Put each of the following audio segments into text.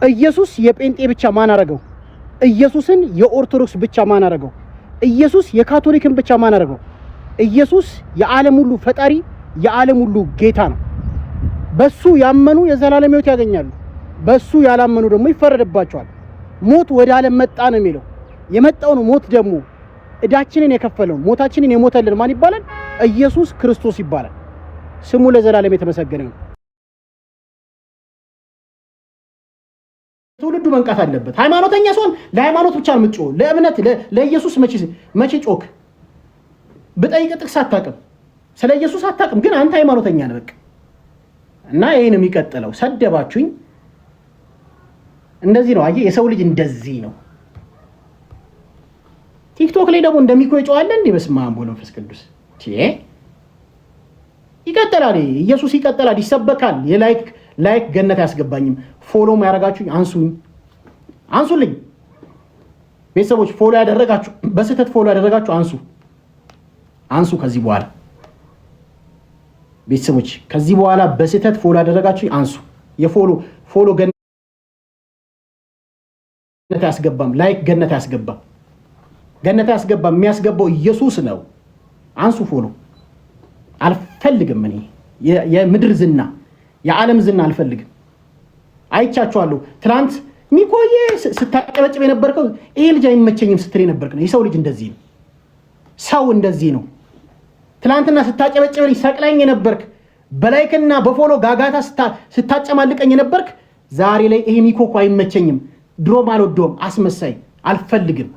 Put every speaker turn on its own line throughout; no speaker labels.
ኢየሱስ የጴንጤ ብቻ ማን አረገው? ኢየሱስን የኦርቶዶክስ ብቻ ማን አረገው? ኢየሱስ የካቶሊክን ብቻ ማን አረገው? ኢየሱስ የዓለም ሁሉ ፈጣሪ የዓለም ሁሉ ጌታ ነው። በሱ ያመኑ የዘላለም ሕይወት ያገኛሉ። በሱ ያላመኑ ደግሞ ይፈረድባቸዋል። ሞት ወደ ዓለም መጣ ነው የሚለው። የመጣው ነው ሞት ደግሞ እዳችንን የከፈለው ሞታችንን የሞተልን ማን ይባላል? ኢየሱስ ክርስቶስ ይባላል። ስሙ ለዘላለም የተመሰገነ ነው። ትውልዱ መንቃት አለበት። ሃይማኖተኛ ሲሆን ለሃይማኖት ብቻ ነው የምትጮህ። ለእምነት ለኢየሱስ መቼ ጮክ? በጠይቅ ጥቅስ አታውቅም፣ ስለ ኢየሱስ አታውቅም፣ ግን አንተ ሃይማኖተኛ ነህ በቃ። እና ይሄን የሚቀጥለው ሰደባችሁኝ። እንደዚህ ነው። አየህ የሰው ልጅ እንደዚህ ነው። ቲክቶክ ላይ ደግሞ እንደሚኮ ይጮሃል እንዴ? በስመ አብ ወወልድ ወመንፈስ ቅዱስ ይቀጥላል። ኢየሱስ ይቀጥላል፣ ይሰበካል። ላይክ ገነት አያስገባኝም። ፎሎ ያደረጋችሁኝ አንሱልኝ። ቤተሰቦች ፎሎ ያደረጋችሁ በስህተት ፎሎ ያደረጋችሁ አንሱ። ከዚህ በኋላ ቤተሰቦች ከዚህ በኋላ በስህተት ፎሎ ያደረጋችሁኝ አንሱ። ፎሎ ገነት አያስገባም። ላይክ ገነት አያስገባም። የሚያስገባው ኢየሱስ ነው። አንሱ ፎሎ። አልፈልግም እኔ የምድር ዝና የዓለም ዝና አልፈልግም። አይቻችኋለሁ። ትናንት ሚኮዬ ስታጨበጭብ የነበርከው ይሄ ልጅ አይመቸኝም ስትል የነበርክ ነው። የሰው ልጅ እንደዚህ ነው። ሰው እንደዚህ ነው። ትናንትና ስታጨበጭበኝ ሰቅለኝ የነበርክ በላይክና በፎሎ ጋጋታ ስታጨማልቀኝ የነበርክ ዛሬ ላይ ይሄ ሚኮ አይመቸኝም፣ ድሮም አልወደውም፣ አስመሳይ አልፈልግም።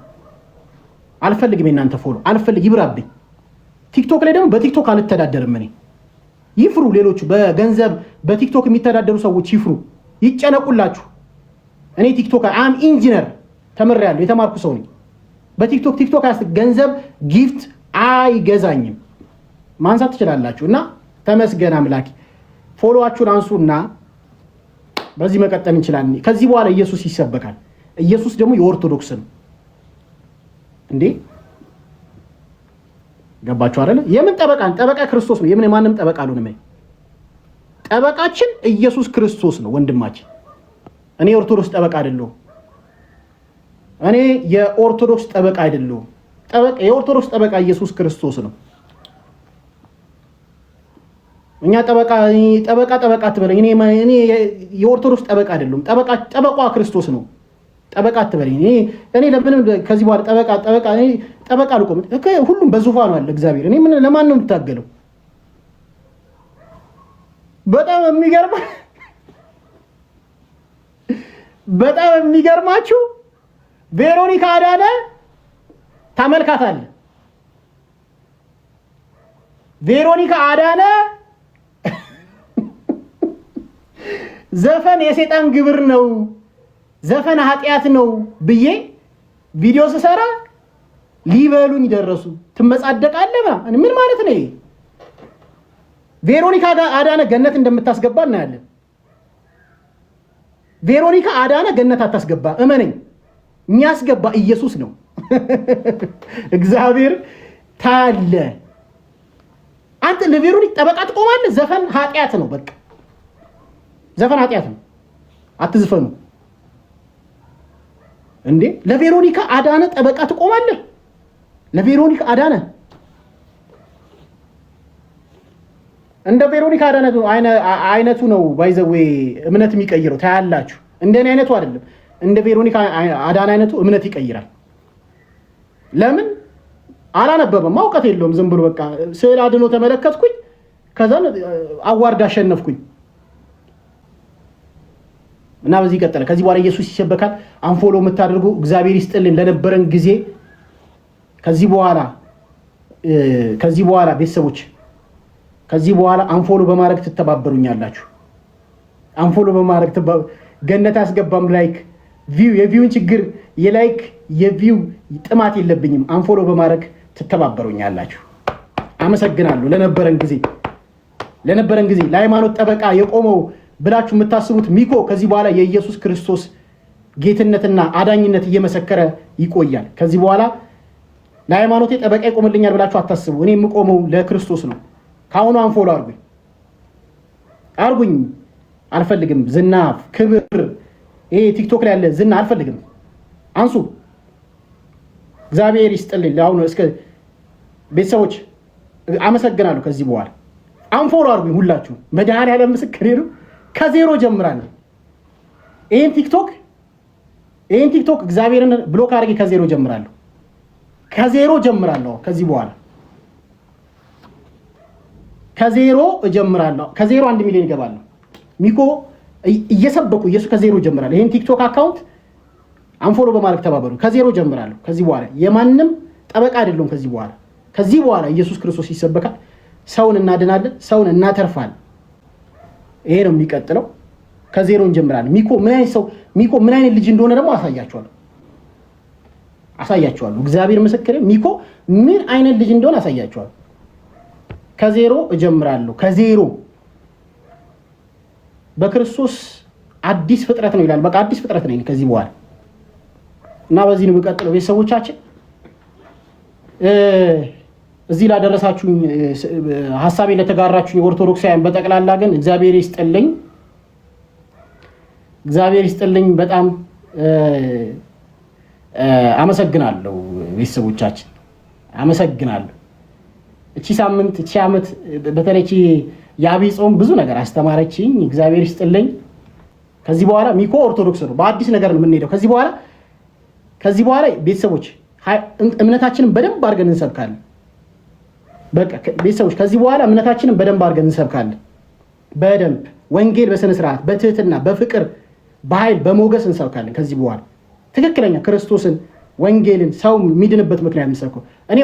የእናንተ ፎሎ አልፈልግ፣ ይብራብኝ። ቲክቶክ ላይ ደግሞ በቲክቶክ አልተዳደርም እኔ። ይፍሩ ሌሎቹ በገንዘብ በቲክቶክ የሚተዳደሩ ሰዎች ይፍሩ፣ ይጨነቁላችሁ። እኔ ቲክቶክ አም ኢንጂነር ተመሪያለሁ፣ የተማርኩ ሰው ነኝ። በቲክቶክ ገንዘብ ጊፍት አይገዛኝም። ማንሳት ትችላላችሁ። እና ተመስገን አምላኪ። ፎሎዋችሁን አንሱና በዚህ መቀጠል እንችላለን። ከዚህ በኋላ ኢየሱስ ይሰበካል። ኢየሱስ ደግሞ የኦርቶዶክስ ነው እንዴ? ገባችሁ አይደለ? የምን ጠበቃ ክርስቶስ ነው። የምን ማንም ጠበቃ አልሆነም። ጠበቃችን ኢየሱስ ክርስቶስ ነው ወንድማችን። እኔ የኦርቶዶክስ ጠበቃ አይደለሁም። እኔ የኦርቶዶክስ ጠበቃ አይደለሁም። የኦርቶዶክስ ጠበቃ ኢየሱስ ክርስቶስ ነው። እኛ ጠበቃ አትበለኝ። እኔ የኦርቶዶክስ ጠበቃ አይደለሁም። ጠበቃ ክርስቶስ ነው። ጠበቃ አትበለኝ። እኔ ለምንም ከዚህ በኋላ ጠበቃ አልቆም። ሁሉም በዙፋኑ አለ እግዚአብሔር። እኔ ምን ለማን ነው የምታገለው? በጣም የሚገርማችሁ ቬሮኒካ አዳነ ታመልካታለህ። ቬሮኒካ አዳነ ዘፈን የሰይጣን ግብር ነው፣ ዘፈን ኃጢአት ነው ብዬ ቪዲዮ ስሰራ ሊበሉኝ ደረሱ። ትመጻደቃለህ ምን ማለት ነው? ቬሮኒካ አዳነ ገነት እንደምታስገባ እናያለን። ቬሮኒካ አዳነ ገነት አታስገባ፣ እመነኝ። የሚያስገባ ኢየሱስ ነው። እግዚአብሔር ታለ አንተ ለቬሮኒካ ጠበቃ ትቆማለህ? ዘፈን ኃጢአት ነው። በቃ ዘፈን ኃጢአት ነው፣ አትዝፈኑ እንዴ! ለቬሮኒካ አዳነ ጠበቃ ትቆማለህ? ለቬሮኒካ አዳነ እንደ ቬሮኒካ አዳነ አይነቱ ነው ባይዘዌ እምነት የሚቀይረው ታያላችሁ። እንደኔ አይነቱ አይደለም። እንደ ቬሮኒካ አዳነ አይነቱ እምነት ይቀይራል። ለምን አላነበበም? ማውቀት የለውም። ዝም ብሎ በቃ ስዕል አድኖ ተመለከትኩኝ፣ ከዛ አዋርድ አሸነፍኩኝ እና በዚህ ቀጠለ። ከዚህ በኋላ ኢየሱስ ይሰበካል። አንፎሎ የምታደርጉ እግዚአብሔር ይስጥልን ለነበረን ጊዜ። ከዚህ በኋላ ቤተሰቦች ከዚህ በኋላ አንፎሎ በማድረግ ትተባበሩኛላችሁ። አንፎሎ በማድረግ ገነት አስገባም። ላይክ የቪውን ችግር የላይክ የቪው ጥማት የለብኝም። አንፎሎ በማድረግ ትተባበሩኛላችሁ። አመሰግናለሁ ለነበረን ጊዜ። ለሃይማኖት ጠበቃ የቆመው ብላችሁ የምታስቡት ሚኮ ከዚህ በኋላ የኢየሱስ ክርስቶስ ጌትነትና አዳኝነት እየመሰከረ ይቆያል። ከዚህ በኋላ ለሃይማኖቴ ጠበቃ ይቆምልኛል ብላችሁ አታስቡ። እኔ የምቆመው ለክርስቶስ ነው። ካሁኑ አንፎሎ አርጉኝ። አልፈልግም ዝና፣ ክብር፣ ይሄ ቲክቶክ ላይ ያለ ዝና አልፈልግም። አንሱ። እግዚአብሔር ይስጥልኝ። ለአሁኑ እስከ ቤተሰቦች አመሰግናለሁ። ከዚህ በኋላ አንፎሎ አድርጉኝ ሁላችሁ። መድኃኒዓለም ምስክሬ ነው። ከዜሮ ጀምራለሁ። ይሄን ቲክቶክ እግዚአብሔርን ብሎክ አድርጌ ከዜሮ ጀምራለሁ። ከዚህ በኋላ ከዜሮ እጀምራለሁ። ከዜሮ 1 ሚሊዮን ይገባለሁ። ሚኮ እየሰበኩ ኢየሱስ ከዜሮ ጀምራለሁ። ይሄን ቲክቶክ አካውንት አንፎሎ በማድረግ ተባበሩ። ከዜሮ ጀምራለሁ። ከዚህ በኋላ የማንም ጠበቃ አይደለም። ከዚህ በኋላ ኢየሱስ ክርስቶስ ይሰበካል። ሰውን እናድናለን፣ ሰውን እናተርፋለን። ይሄ ነው የሚቀጥለው። ከዜሮ እንጀምራለን። ሚኮ ምን አይነት ልጅ እንደሆነ ደግሞ አሳያቸዋለሁ። እግዚአብሔር ምስክሬ፣ ሚኮ ምን አይነት ልጅ እንደሆነ አሳያቸዋለሁ። ከዜሮ እጀምራለሁ። ከዜሮ በክርስቶስ አዲስ ፍጥረት ነው ይላል። በቃ አዲስ ፍጥረት ነኝ ከዚህ በኋላ እና በዚህ ነው የሚቀጥለው። ቤተሰቦቻችን እዚህ ላደረሳችሁኝ ሐሳቤን ለተጋራችሁኝ ኦርቶዶክሳውያን በጠቅላላ ግን እግዚአብሔር ይስጥልኝ። በጣም አመሰግናለሁ። ቤተሰቦቻችን አመሰግናለሁ። እቺ ሳምንት እቺ ዓመት በተለይ የአብይ ጾም ብዙ ነገር አስተማረችኝ። እግዚአብሔር ይስጥልኝ። ከዚህ በኋላ ሚኮ ኦርቶዶክስ ነው። በአዲስ ነገር ነው የምንሄደው። ከዚህ በኋላ ቤተሰቦች እምነታችንን በደንብ አድርገን እንሰብካለን። በቃ ቤተሰቦች ከዚህ በኋላ እምነታችንን በደንብ አድርገን እንሰብካለን። በደንብ ወንጌል በስነ ስርዓት፣ በትህትና፣ በፍቅር፣ በኃይል፣ በሞገስ እንሰብካለን። ከዚህ በኋላ ትክክለኛ ክርስቶስን ወንጌልን ሰው የሚድንበት ምክንያት የምንሰብከው እኔ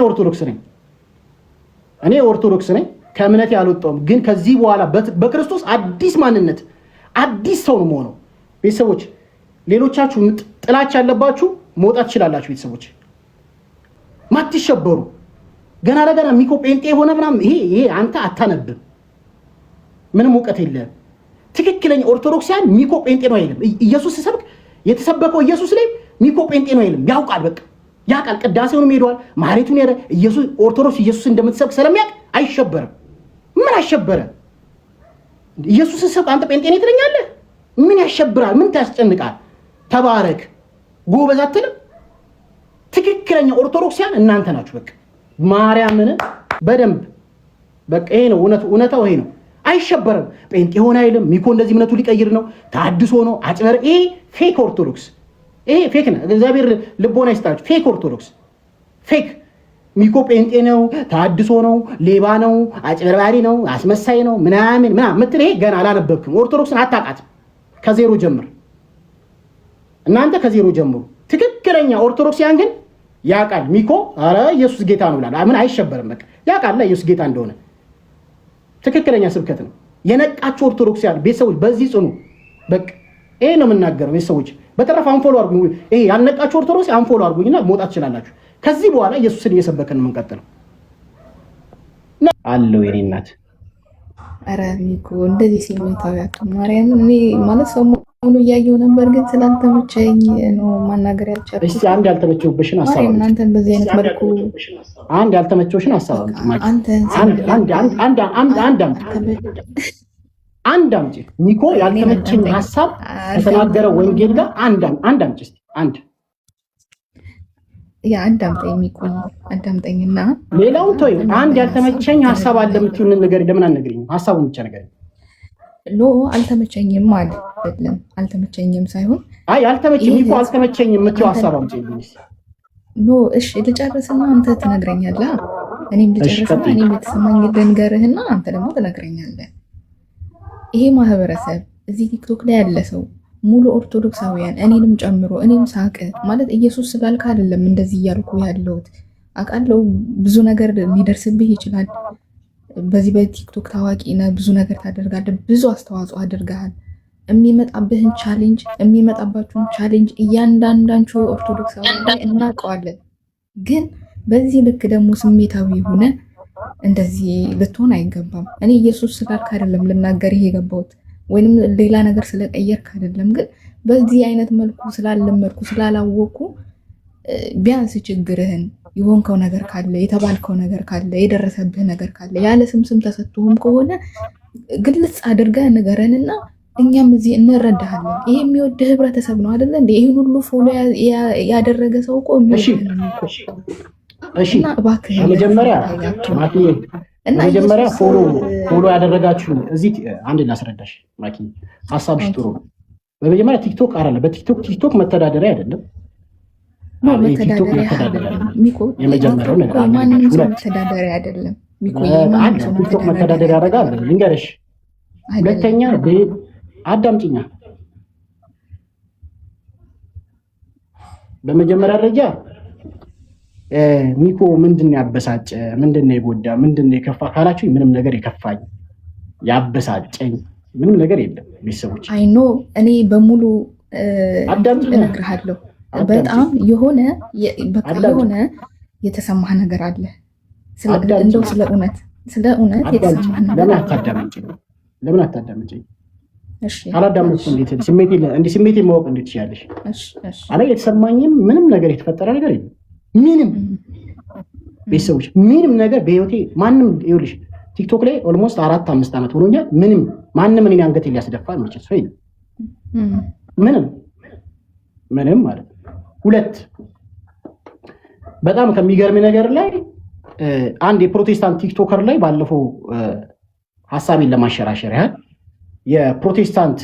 ኦርቶዶክስ ነኝ። ከእምነቴ አልወጣሁም። ግን ከዚህ በኋላ በክርስቶስ አዲስ ማንነት አዲስ ሰው ነው የምሆነው። ቤተሰቦች ሌሎቻችሁ ጥላቻ ያለባችሁ መውጣት ትችላላችሁ። ቤተሰቦች ማትሸበሩ ገና ለገና ሚኮ ጴንጤ የሆነ ምናምን ይሄ አንተ አታነብም፣ ምንም እውቀት የለህም። ትክክለኛ ኦርቶዶክሳን ሚኮ ጴንጤ ነው አይልም። ኢየሱስ ሲሰብክ የተሰበከው ኢየሱስ ላይ ሚኮ ጴንጤ ነው አይልም። ያውቃል፣ በቃ ያውቃል። ቅዳሴውንም ሄዷል፣ ማህሌቱን ሄደ። ኦርቶዶክስ ኢየሱስ እንደምትሰብክ ስለሚያውቅ አይሸበርም። ምን አሸበረ? ኢየሱስ ሲሰብክ አንተ ጴንጤ ነኝ ትለኛለህ? ምን ያሸብራል? ምን ታስጨንቃል? ተባረክ ጎበዝ አትልም? ትክክለኛ ኦርቶዶክሳን እናንተ ናችሁ። በቃ ማርያምን በደንብ በቃ ይሄ ነው እውነታው ይሄ ነው። አይሸበርም። ጴንጤ ሆነ አይልም። ሚኮ እንደዚህ እምነቱ ሊቀይር ነው፣ ታድሶ ነው፣ አጭበር። ይሄ ፌክ ኦርቶዶክስ፣ ይሄ ፌክ ነው። እግዚአብሔር ልቦና ይስጣችሁ። ፌክ ኦርቶዶክስ፣ ፌክ ሚኮ ጴንጤ ነው፣ ታድሶ ነው፣ ሌባ ነው፣ አጭበርባሪ ነው፣ አስመሳይ ነው ምናምን ምትል ይሄ ገና አላነበብክም። ኦርቶዶክስን አታውቃትም። ከዜሮ ጀምር። እናንተ ከዜሮ ጀምሩ። ትክክለኛ ኦርቶዶክሲያን ግን ያውቃል። ሚኮ ኧረ ኢየሱስ ጌታ ነው ብላል። ምን አይሸበርም። በቃ ያውቃል ኢየሱስ ጌታ እንደሆነ። ትክክለኛ ስብከት ነው። የነቃችሁ ኦርቶዶክሲያን ቤተሰቦች በዚህ ጽኑ። በቃ ይሄ ነው የምናገረው ቤተሰቦች። በተረፈ አንፎሎ አድርጉኝ። ይሄ ያልነቃችሁ ኦርቶዶክስ አንፎሎ አድርጉኝና መውጣት ትችላላችሁ። ከዚህ በኋላ ኢየሱስን እየሰበከን ነው የምንቀጥለው። አለው የኔ እናት።
ኧረ ሚኮ እንደዚህ ስሜታዊ አትሁን ማርያምን። እኔ ማለት ሰሞኑን እያየሁ ነበር፣ ግን ስላልተመቸኝ ነው ማናገር ያልቻልኩት።
እስቲ አንድ ያልተመቸውብሽን ሐሳብ
እናንተን በዚህ አይነት መልኩ
አንድ ያልተመቸውሽን ሐሳብ አንድ አምጪ። ሚኮ ያልተመቸኝ ሐሳብ ከተናገረ ወንጌል ጋር አንድ አምጪ። እስቲ አንድ
አዳምጠኝ የሚቆይ አዳምጠኝና
ሌላውን ተይው። አንድ ያልተመቸኝ ሐሳብ አለ የምትይውን ነገር ለምን አልነግሪኝም? ሐሳቡን ብቻ ንገሪኝ።
አልተመቸኝም አይደለም፣ አልተመቸኝም ሳይሆን
አልተመቸኝም እኮ አልተመቸኝም የምትይው ሐሳብ አምጪልኝ።
እሺ ልጨርስና አንተ ትነግረኛለህ። እኔም ልጨርስና እኔም የተሰማኝ ልንገርህና አንተ ደግሞ ትነግረኛለህ። ይሄ ማህበረሰብ እዚህ ቲክቶክ ላይ ያለ ሰው ሙሉ ኦርቶዶክሳውያን እኔንም ጨምሮ እኔም ሳቅ ማለት ኢየሱስ ስላልክ አይደለም እንደዚህ እያልኩ ያለሁት። አውቃለሁ ብዙ ነገር ሊደርስብህ ይችላል። በዚህ በቲክቶክ ታዋቂ ነህ፣ ብዙ ነገር ታደርጋለህ፣ ብዙ አስተዋጽኦ አድርገሃል። የሚመጣብህን ቻሌንጅ የሚመጣባችሁን ቻሌንጅ እያንዳንዳችሁ ኦርቶዶክሳውያን ላይ እናውቀዋለን። ግን በዚህ ልክ ደግሞ ስሜታዊ ሆነ እንደዚህ ልትሆን አይገባም። እኔ ኢየሱስ ስላልክ አይደለም ልናገር ይሄ የገባሁት ወይንም ሌላ ነገር ስለቀየርክ አይደለም። ግን በዚህ አይነት መልኩ ስላለመድኩ ስላላወቅኩ ቢያንስ ችግርህን የሆንከው ነገር ካለ የተባልከው ነገር ካለ የደረሰብህ ነገር ካለ ያለ ስም ተሰጥቶም ከሆነ ግልጽ አድርገህ ንገረንና እኛም እዚህ እንረዳሃለን። ይሄ የሚወድህ ህብረተሰብ ነው አይደለ እንዴ? ይሄን ሁሉ ፎሎ ያደረገ ሰው እኮ የሚወድህ ነው እኮ።
እሺ መጀመሪያ ፎሎ ያደረጋችሁ እዚህ አንድ ላስረዳሽ ማኪ፣ ሀሳብሽ ጥሩ ነው። በመጀመሪያ ቲክቶክ አይደለም፣ በቲክቶክ መተዳደሪያ አይደለም። ቲክቶክ መተዳደሪያ የመጀመሪያው ነገር
ማንም ሰው መተዳደሪያ አይደለም።
ቲክቶክ መተዳደሪያ ያደርጋል ልንገርሽ። ሁለተኛ አዳምጪኛ። በመጀመሪያ ደረጃ ሚኮ ምንድን ያበሳጨ፣ ምንድን የጎዳ፣ ምንድን የከፋ ካላችሁ ምንም ነገር የከፋኝ ያበሳጨኝ ምንም ነገር የለም። ቤተሰቦች
አይኖ እኔ በሙሉ እነግርሃለሁ። በጣም የሆነ የተሰማህ ነገር አለ። እንደው ስለ እውነት የተሰማህ ነገር
ለምን አታዳምጪኝ? ካላዳመጥኩ ስሜቴ ማወቅ እንዴት ትችያለሽ? አላ የተሰማኝም ምንም ነገር የተፈጠረ ነገር የለም። ምንም ቤተሰቦች ምንም ነገር በህይወቴ ማንም ይኸውልሽ ቲክቶክ ላይ ኦልሞስት 4-5 ዓመት ሆኖኛል። ማንም እኔን አንገቴ ሊያስደፋ የሚችል ሰው የለም። ምንም ማለት ሁለት በጣም ከሚገርም ነገር ላይ አንድ የፕሮቴስታንት ቲክቶከር ላይ ባለፈው ሀሳቤን ለማሸራሸር ያህል የፕሮቴስታንት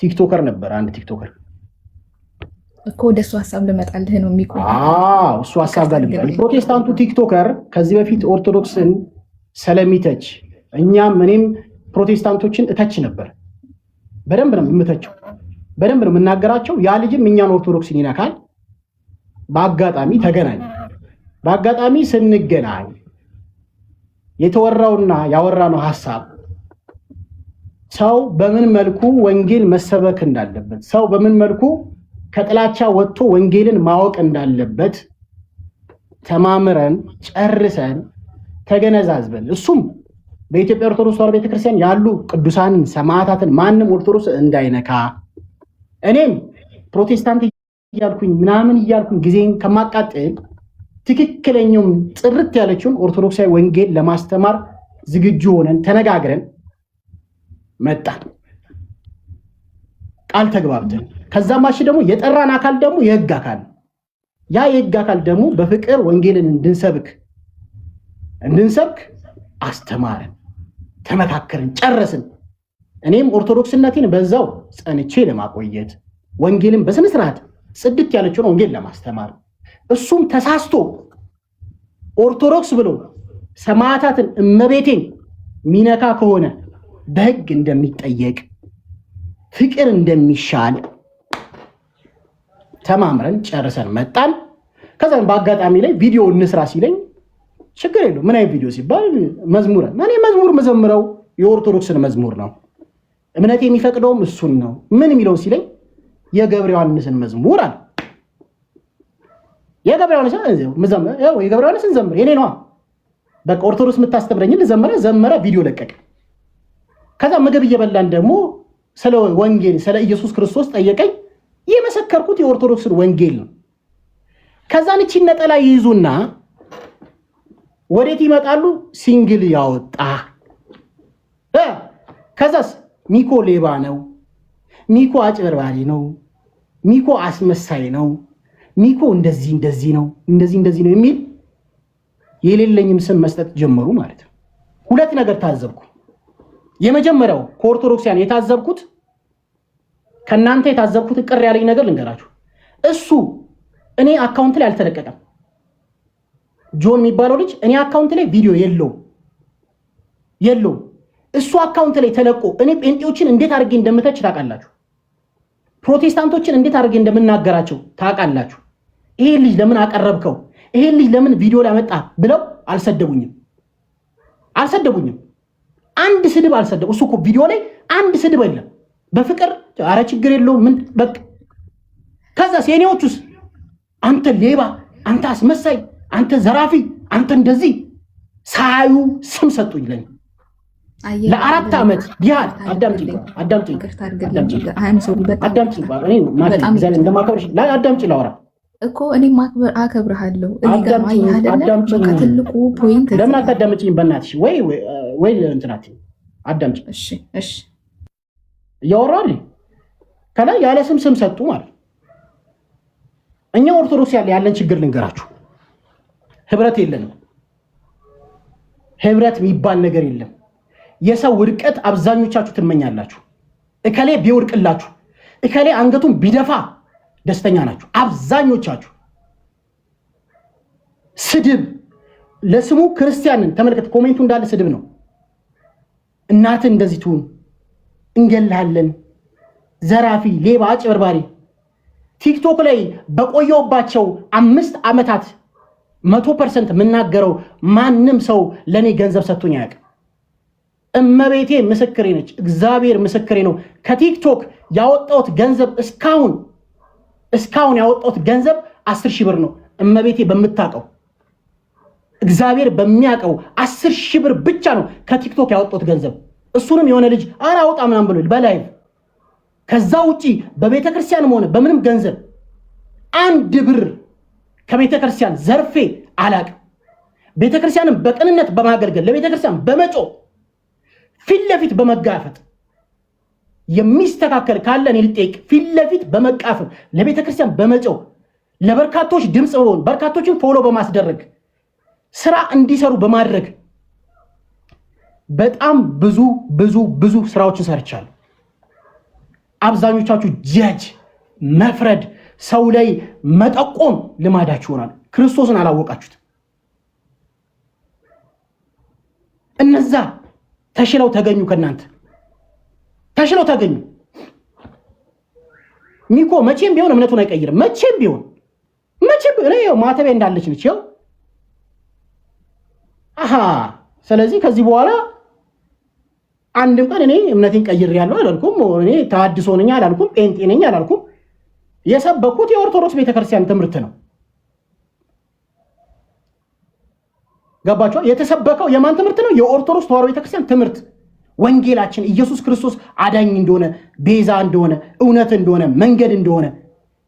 ቲክቶከር ነበር። አንድ ቲክቶከር
እኮ ወደሱ ሀሳብ ልመጣልህ ነው የሚቆይ።
እሱ ሀሳብ ጋር ልመጣ። የፕሮቴስታንቱ ቲክቶከር ከዚህ በፊት ኦርቶዶክስን ስለሚተች እኔም ፕሮቴስታንቶችን እተች ነበር። በደንብ ነው የምተቸው፣ በደንብ ነው የምናገራቸው። ያ ልጅም እኛን ኦርቶዶክስን ይነካል። በአጋጣሚ ተገናኝ። በአጋጣሚ ስንገናኝ የተወራውና ያወራነው ሀሳብ ሰው በምን መልኩ ወንጌል መሰበክ እንዳለበት፣ ሰው በምን መልኩ ከጥላቻ ወጥቶ ወንጌልን ማወቅ እንዳለበት ተማምረን ጨርሰን ተገነዛዝበን፣ እሱም በኢትዮጵያ ኦርቶዶክስ ተዋሕዶ ቤተክርስቲያን ያሉ ቅዱሳንን ሰማዕታትን ማንም ኦርቶዶክስ እንዳይነካ፣ እኔም ፕሮቴስታንት እያልኩኝ ምናምን እያልኩኝ ጊዜን ከማቃጠል ትክክለኛውን ጥርት ያለችውን ኦርቶዶክሳዊ ወንጌል ለማስተማር ዝግጁ ሆነን ተነጋግረን መጣን። ቃል ተግባብተን ከዛም ማሽ ደግሞ የጠራን አካል ደግሞ የህግ አካል፣ ያ የህግ አካል ደግሞ በፍቅር ወንጌልን እንድንሰብክ አስተማረን፣ ተመካከርን፣ ጨረስን። እኔም ኦርቶዶክስነቴን በዛው ጸንቼ ለማቆየት ወንጌልን በስነ ስርዓት ጽድት ያለችውን ወንጌል ለማስተማር፣ እሱም ተሳስቶ ኦርቶዶክስ ብሎ ሰማዕታትን እመቤቴን ሚነካ ከሆነ በህግ እንደሚጠየቅ ፍቅር እንደሚሻል ተማምረን ጨርሰን መጣን። ከዛም በአጋጣሚ ላይ ቪዲዮ እንስራ ሲለኝ ችግር የለውም። ምን አይነት ቪዲዮ ሲባል መዝሙር፣ እኔ መዝሙር መዘምረው የኦርቶዶክስን መዝሙር ነው፣ እምነቴ የሚፈቅደውም እሱን ነው። ምን የሚለው ሲለኝ የገብረ ዮሐንስን መዝሙር አለ። የገብረ ዮሐንስን ዘምር የኔ ነዋ። በቃ ኦርቶዶክስ የምታስተምረኝን ዘመረ፣ ቪዲዮ ለቀቀ። ከዛ ምግብ እየበላን ደግሞ ስለ ወንጌል ስለ ኢየሱስ ክርስቶስ ጠየቀኝ። የመሰከርኩት የኦርቶዶክስን ወንጌል ነው። ከዛን እቺ ነጠላ ይይዙና ወዴት ይመጣሉ? ሲንግል ያወጣ ከዛስ ሚኮ ሌባ ነው፣ ሚኮ አጭበርባሪ ነው፣ ሚኮ አስመሳይ ነው፣ ሚኮ እንደዚህ ነው የሚል የሌለኝም ስም መስጠት ጀመሩ ማለት ነው። ሁለት ነገር ታዘብኩ። የመጀመሪያው ከኦርቶዶክሲያን የታዘብኩት ከናንተ የታዘብኩት ቅር ያለኝ ነገር ልንገራችሁ። እሱ እኔ አካውንት ላይ አልተለቀቀም። ጆን የሚባለው ልጅ እኔ አካውንት ላይ ቪዲዮ የለውም። እሱ አካውንት ላይ ተለቆ እኔ ጴንጤዎችን እንዴት አድርጌ እንደምተች ታውቃላችሁ። ፕሮቴስታንቶችን እንዴት አድርጌ እንደምናገራቸው ታውቃላችሁ። ይሄን ልጅ ለምን አቀረብከው፣ ይሄን ልጅ ለምን ቪዲዮ ላይ አመጣ ብለው አልሰደቡኝም። አንድ ስድብ አልሰደቡ። እሱ እኮ ቪዲዮ ላይ አንድ ስድብ የለም። በፍቅር አረ ችግር የለውም ምን በቃ። ከዛ ሴኔዎቹስ አንተ ሌባ፣ አንተ አስመሳይ፣ አንተ ዘራፊ፣ አንተ እንደዚህ ሳዩ ስም ሰጡኝ ለኔ ለ4 ዓመት ያህል። አዳምጪኝ ላውራ
እኮ እኔ ማክበር አከብርሃለሁ። እዚህ ጋር አይደለም በቃ ትልቁ ፖይንት።
ለምን አታዳምጪኝ በእናትሽ? ወይ እንትናት አዳምጪ።
እሺ
እያወራል ከላይ ያለ ስም ሰጡ ማለት። እኛ ኦርቶዶክስ ያለን ችግር ልንገራችሁ፣ ህብረት የለንም። ህብረት የሚባል ነገር የለም። የሰው ውድቀት አብዛኞቻችሁ ትመኛላችሁ። እከሌ ቢወድቅላችሁ፣ እከሌ አንገቱን ቢደፋ ደስተኛ ናችሁ አብዛኞቻችሁ። ስድብ ለስሙ ክርስቲያንን ተመልከት፣ ኮሜንቱ እንዳለ ስድብ ነው። እናትን እንደዚህ ትሁን፣ እንገላለን፣ ዘራፊ፣ ሌባ፣ አጭበርባሪ። ቲክቶክ ላይ በቆየውባቸው 5 ዓመታት 100% የምናገረው ማንም ሰው ለኔ ገንዘብ ሰጥቶኝ አያውቅም። እመቤቴ ምስክሬ ነች፣ እግዚአብሔር ምስክሬ ነው። ከቲክቶክ ያወጣሁት ገንዘብ እስካሁን ያወጣሁት ገንዘብ 10,000 ብር ነው። እመቤቴ በምታውቀው እግዚአብሔር በሚያውቀው 10,000 ብር ብቻ ነው ከቲክቶክ ያወጣሁት ገንዘብ። እሱንም የሆነ ልጅ ኧረ አውጣ ምናምን ብሎ በላይቭ። ከዛ ውጪ በቤተ ክርስቲያንም ሆነ በምንም ገንዘብ 1 ብር ከቤተ ክርስቲያን ዘርፌ አላቅም። ቤተ ክርስቲያንም በቅንነት በማገልገል ለቤተ ክርስቲያን በመጮ ፊት ለፊት በመጋፈጥ የሚስተካከል ካለ እኔ ልጠይቅ፣ ፊት ለፊት በመቃፈም ለቤተ ክርስቲያን በመጮ ለበርካቶች ድምፅ በሆን በርካቶችን ፎሎ በማስደረግ ስራ እንዲሰሩ በማድረግ በጣም ብዙ ስራዎችን ሰርቻለሁ። አብዛኞቻችሁ ጀጅ መፍረድ፣ ሰው ላይ መጠቆም ልማዳችሁ ይሆናል። ክርስቶስን አላወቃችሁት። እነዛ ተሽለው ተገኙ፣ ከናንተ ተሽለው ተገኙ። ሚኮ መቼም ቢሆን እምነቱን አይቀይርም። መቼም ቢሆን ማተቤ እንዳለች ነች። ይኸው ስለዚህ ከዚህ በኋላ አንድም ቀን እኔ እምነቴን ቀይሬያለሁ አላልኩም። እኔ ተሐድሶ ነኝ አላልኩም። ጴንጤ ነኝ አላልኩም። የሰበኩት የኦርቶዶክስ ቤተክርስቲያን ትምህርት ነው። ገባችሁ? የተሰበከው የማን ትምህርት ነው? የኦርቶዶክስ ተዋሕዶ ቤተክርስቲያን ትምህርት። ወንጌላችን ኢየሱስ ክርስቶስ አዳኝ እንደሆነ፣ ቤዛ እንደሆነ፣ እውነት እንደሆነ፣ መንገድ እንደሆነ፣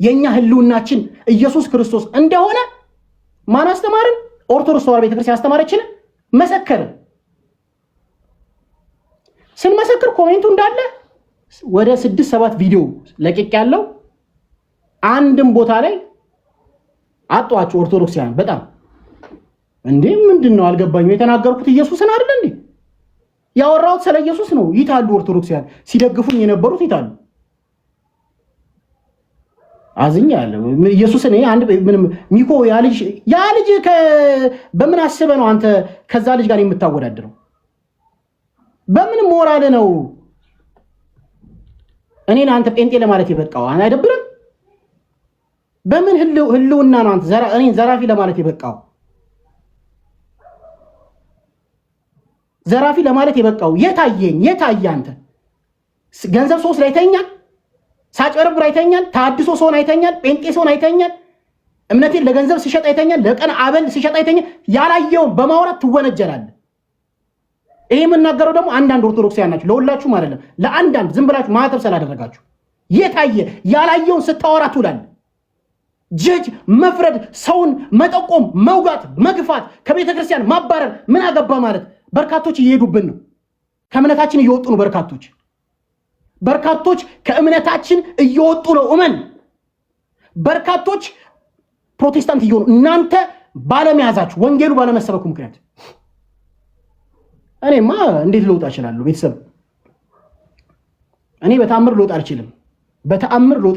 የኛ ህልውናችን ኢየሱስ ክርስቶስ እንደሆነ ማን አስተማርን? ኦርቶዶክስ ተዋሕዶ ቤተክርስቲያን አስተማረችን፣ መሰከርን። ስንመሰክር ኮሜንቱ እንዳለ ወደ 6-7 ቪዲዮ ለቅቅ ያለው አንድም ቦታ ላይ አጧቸው ኦርቶዶክሳውያን በጣም እንዴ ምንድነው አልገባኝም። የተናገርኩት ኢየሱስን አይደል እንዴ? ያወራሁት ስለ ኢየሱስ ነው። ይታሉ ኦርቶዶክሳውያን ሲደግፉኝ የነበሩት ይታሉ። አዝኛለሁ። ኢየሱስን አንድ ምንም ሚኮ ያ ልጅ በምን አስበ ነው አንተ ከዛ ልጅ ጋር የምታወዳድረው? በምን ሞራል ነው እኔን አንተ ጴንጤ ለማለት የበቃው? አይደብርም? በምን ህልውና ነው አንተ እኔን ዘራፊ ለማለት የበቃው? ዘራፊ ለማለት የበቃው የታየ አንተ ገንዘብ ሶስት ላይ አይተኛል፣ ሳጭበረብር አይተኛል፣ ተሐድሶ ሰውን አይተኛል፣ ጴንጤ ሰውን አይተኛል፣ እምነቴን ለገንዘብ ሲሸጥ አይተኛል፣ ለቀን አበል ሲሸጥ አይተኛል። ያላየውን በማውራት ትወነጀላለህ። ይሄ የምናገረው ደግሞ አንዳንድ ኦርቶዶክሳውያን ናቸው፣ ለሁላችሁም አይደለም። ለአንዳንድ ዝም ብላችሁ ማተብ ስላደረጋችሁ የታየ ያላየውን ስታወራ ትውላለህ። ጀጅ መፍረድ፣ ሰውን መጠቆም፣ መውጋት፣ መግፋት፣ ከቤተ ክርስቲያን ማባረር ምን አገባ ማለት በርካቶች እየሄዱብን ነው። ከእምነታችን እየወጡ ነው። በርካቶች ከእምነታችን እየወጡ ነው። እመን። በርካቶች ፕሮቴስታንት እየሆኑ እናንተ ባለመያዛችሁ ወንጌሉ ባለመሰበኩ ምክንያት። እኔማ እንዴት ልወጣ እችላለሁ? ቤተሰብ እኔ በተአምር ልወጣ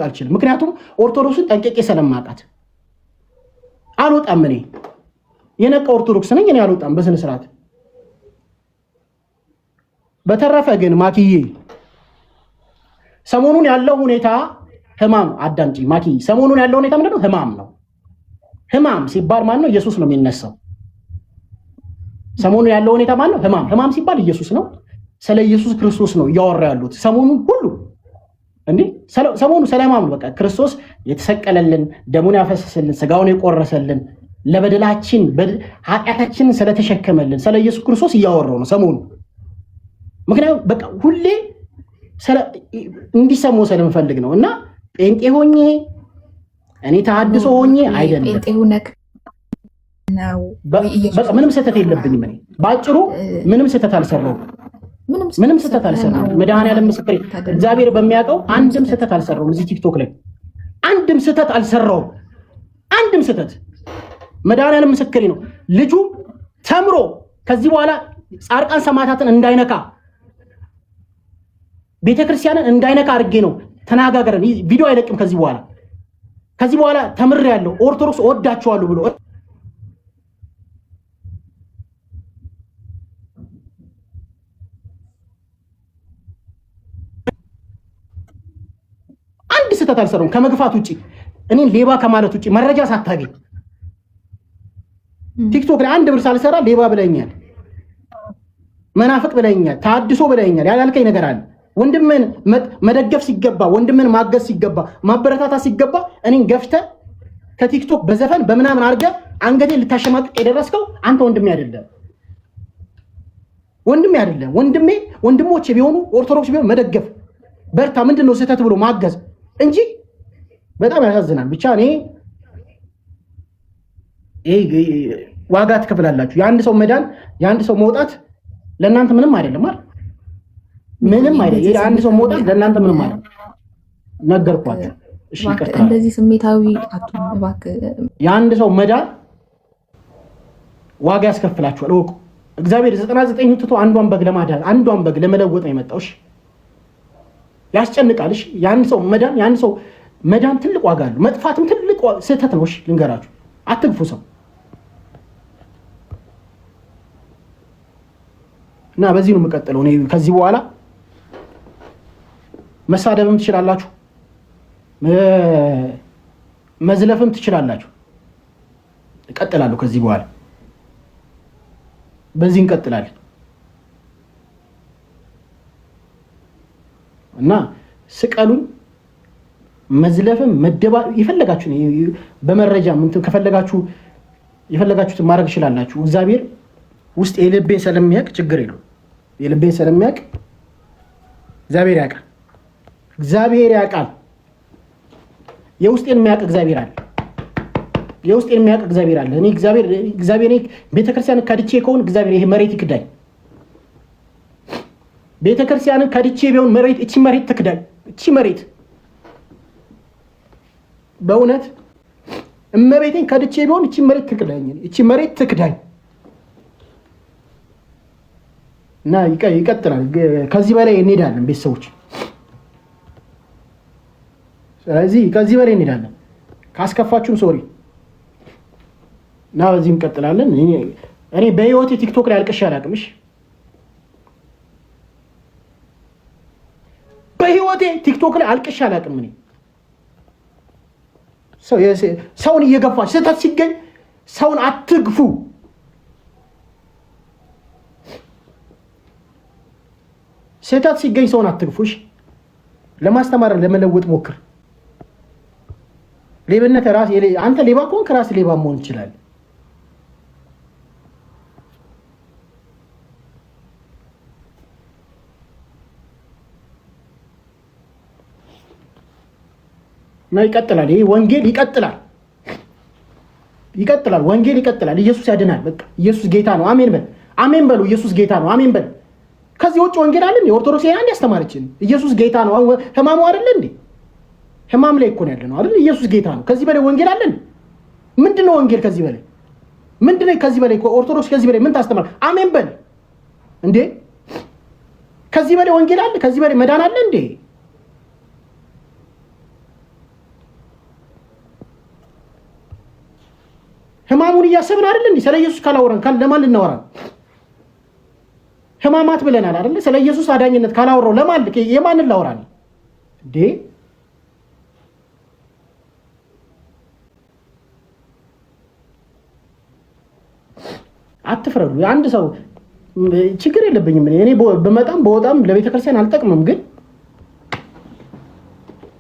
አልችልም። ምክንያቱም ኦርቶዶክስን ጠንቅቄ ስለማውቃት አልወጣም። እኔ የነቃ ኦርቶዶክስ ነኝ። እኔ አልወጣም በስነ ስርዓት። በተረፈ ግን ማኪዬ ሰሞኑን ያለው ሁኔታ ህማም አዳምጪ ማኪ። ሰሞኑን ያለው ሁኔታ ምንድነው? ህማም ነው። ህማም ሲባል ማን ነው? ኢየሱስ ነው የሚነሳው። ሰሞኑን ያለው ሁኔታ ማን ነው? ህማም ሲባል ኢየሱስ ነው። ስለ ኢየሱስ ክርስቶስ ነው እያወራ ያሉት ሰሞኑን ሁሉ። እንዴ ሰሞኑ ስለ ህማም ነው። በቃ ክርስቶስ የተሰቀለልን፣ ደሙን ያፈሰሰልን፣ ስጋውን የቆረሰልን፣ ለበደላችን ኃጢአታችንን ስለተሸከመልን ስለ ኢየሱስ ክርስቶስ እያወራው ነው ሰሞኑ። ምክንያቱም በቃ ሁሌ እንዲሰሙ ስለምፈልግ ነው። እና ጴንጤ ሆኜ እኔ ተሐድሶ ሆኜ አይደለም። በቃ ምንም ስህተት የለብኝም። እኔ ባጭሩ ምንም ስህተት አልሰራሁም። ምንም ስህተት አልሰራም። መድኃኒዓለም ምስክሬ፣ እግዚአብሔር በሚያውቀው አንድም ስህተት አልሰራውም። እዚህ ቲክቶክ ላይ አንድም ስህተት አልሰራውም። አንድም ስህተት መድኃኒዓለም ምስክሬ ነው። ልጁ ተምሮ ከዚህ በኋላ ጻድቃን ሰማዕታትን እንዳይነካ ቤተክርስቲያንን እንዳይነካ አድርጌ ነው ተናጋገረን። ቪዲዮ አይለቅም ከዚህ በኋላ ተምሬያለሁ፣ ኦርቶዶክስ እወዳቸዋለሁ ብሎ አንድ ስህተት አልሰራውም ከመግፋት ውጪ፣ እኔን ሌባ ከማለት ውጪ መረጃ ሳታገኝ ቲክቶክ ላይ አንድ ብር ሳልሰራ ሌባ ብለኛል፣ መናፍቅ ብለኛል፣ ታድሶ ብለኛል። ያላልከኝ ነገር አለ። ወንድምን መደገፍ ሲገባ፣ ወንድምን ማገዝ ሲገባ፣ ማበረታታት ሲገባ እኔን ገፍተህ ከቲክቶክ በዘፈን በምናምን አድርገህ አንገቴን ልታሸማቅቅ የደረስከው አንተ ወንድሜ አይደለም። ወንድሞቼ ቢሆኑ ኦርቶዶክስ ቢሆኑ መደገፍ፣ በርታ፣ ምንድነው ስህተት ብሎ ማገዝ እንጂ በጣም ያሳዝናል። ብቻ እኔ ዋጋ ትከፍላላችሁ። የአንድ ሰው መዳን፣ የአንድ ሰው መውጣት ለእናንተ ምንም አይደለም አይደል? ምንም አይደለም። የአንድ ሰው መውጣት ለእናንተ ምንም አይደለም። ነገርኳችሁ። እሺ፣
እንደዚህ ስሜታዊ አትሁን እባክህ።
የአንድ ሰው መዳን ዋጋ ያስከፍላችኋል። እወቁ። እግዚአብሔር 99 ትቶ አንዷን በግ ለማዳን፣ አንዷን በግ ለመለወጥ ነው የመጣው። እሺ፣ ያስጨንቃል። እሺ፣ የአንድ ሰው መዳን ትልቅ ዋጋ አለው። መጥፋትም ትልቅ ስህተት ነው። እሺ፣ ልንገራችሁ፣ አትግፉ ሰው እና በዚህ ነው የምቀጥለው። እኔ ከዚህ በኋላ መሳደብም ትችላላችሁ፣ መዝለፍም ትችላላችሁ። እቀጥላለሁ ከዚህ በኋላ በዚህ እንቀጥላለን እና ስቀሉኝ፣ መዝለፍም መደባ ይፈልጋችሁ በመረጃ እንትን ከፈለጋችሁ የፈለጋችሁትን ማድረግ ትችላላችሁ። እግዚአብሔር ውስጥ የልቤን ስለሚያውቅ ችግር የለውም። የልቤን ስለሚያውቅ እግዚአብሔር ያውቃል። እግዚአብሔር ያውቃል። የውስጤን የሚያውቅ እግዚአብሔር አለ። የውስጤን የሚያውቅ እግዚአብሔር አለ። እኔ እግዚአብሔር ቤተክርስቲያንን ከድቼ ከሆነ እግዚአብሔር ይሄ መሬት ይክዳኝ። ቤተክርስቲያንን ከድቼ ቢሆን እቺ መሬት ትክዳኝ። እቺ መሬት በእውነት እመቤቴን ከድቼ ቢሆን እቺ መሬት ትክዳኝ። እቺ መሬት ትክዳኝ እና ይቀጥላል። ከዚህ በላይ እንሄዳለን ቤተሰቦች። ስለዚህ ከዚህ በላይ እንሄዳለን። ካስከፋችሁም ሶሪ እና በዚህ እንቀጥላለን። እኔ በህይወቴ ቲክቶክ ላይ አልቅሼ አላውቅም። እሺ፣ በህይወቴ ቲክቶክ ላይ አልቅሼ አላውቅም። እኔ ሰውን እየገፋች ስህተት ሲገኝ ሰውን አትግፉ። ስህተት ሲገኝ ሰውን አትግፉሽ። ለማስተማር ለመለወጥ ሞክር። ሌብነት ራስ አንተ ሌባ ከሆንክ ራስ ሌባ መሆን ይችላል። እና ይቀጥላል። ይሄ ወንጌል ይቀጥላል። ወንጌል ይቀጥላል። ኢየሱስ ያድናል። በቃ ኢየሱስ ጌታ ነው። አሜን በል። አሜን በሉ። ኢየሱስ ጌታ ነው። አሜን በል። ከዚህ ውጭ ወንጌል አለ እንዴ? ኦርቶዶክስ አንድ ያስተማረችን ኢየሱስ ጌታ ነው። ህማሙ አይደለ እንዴ? ህማም ላይ እኮ ነው ያለ ነው አይደል? ኢየሱስ ጌታ ነው። ከዚህ በላይ ወንጌል አለ? ምንድነው ወንጌል? ከዚህ በላይ ምንድነው? ከዚህ በላይ ኦርቶዶክስ ከዚህ በላይ ምን ታስተምር? አሜን በል እንዴ! ከዚህ በላይ ወንጌል አለ? ከዚህ በላይ መዳን አለ እንዴ? ህማሙን እያሰብን አይደል እንዴ? ስለ ኢየሱስ ካላወራን ለማን ልናወራ? ህማማት ብለናል አይደል? ስለ ኢየሱስ አዳኝነት ካላወራው ለማን የማንን ላወራን እንዴ? አትፍረዱ። አንድ ሰው ችግር የለብኝም እኔ በመጣም በወጣም ለቤተክርስቲያን አልጠቅምም፣ ግን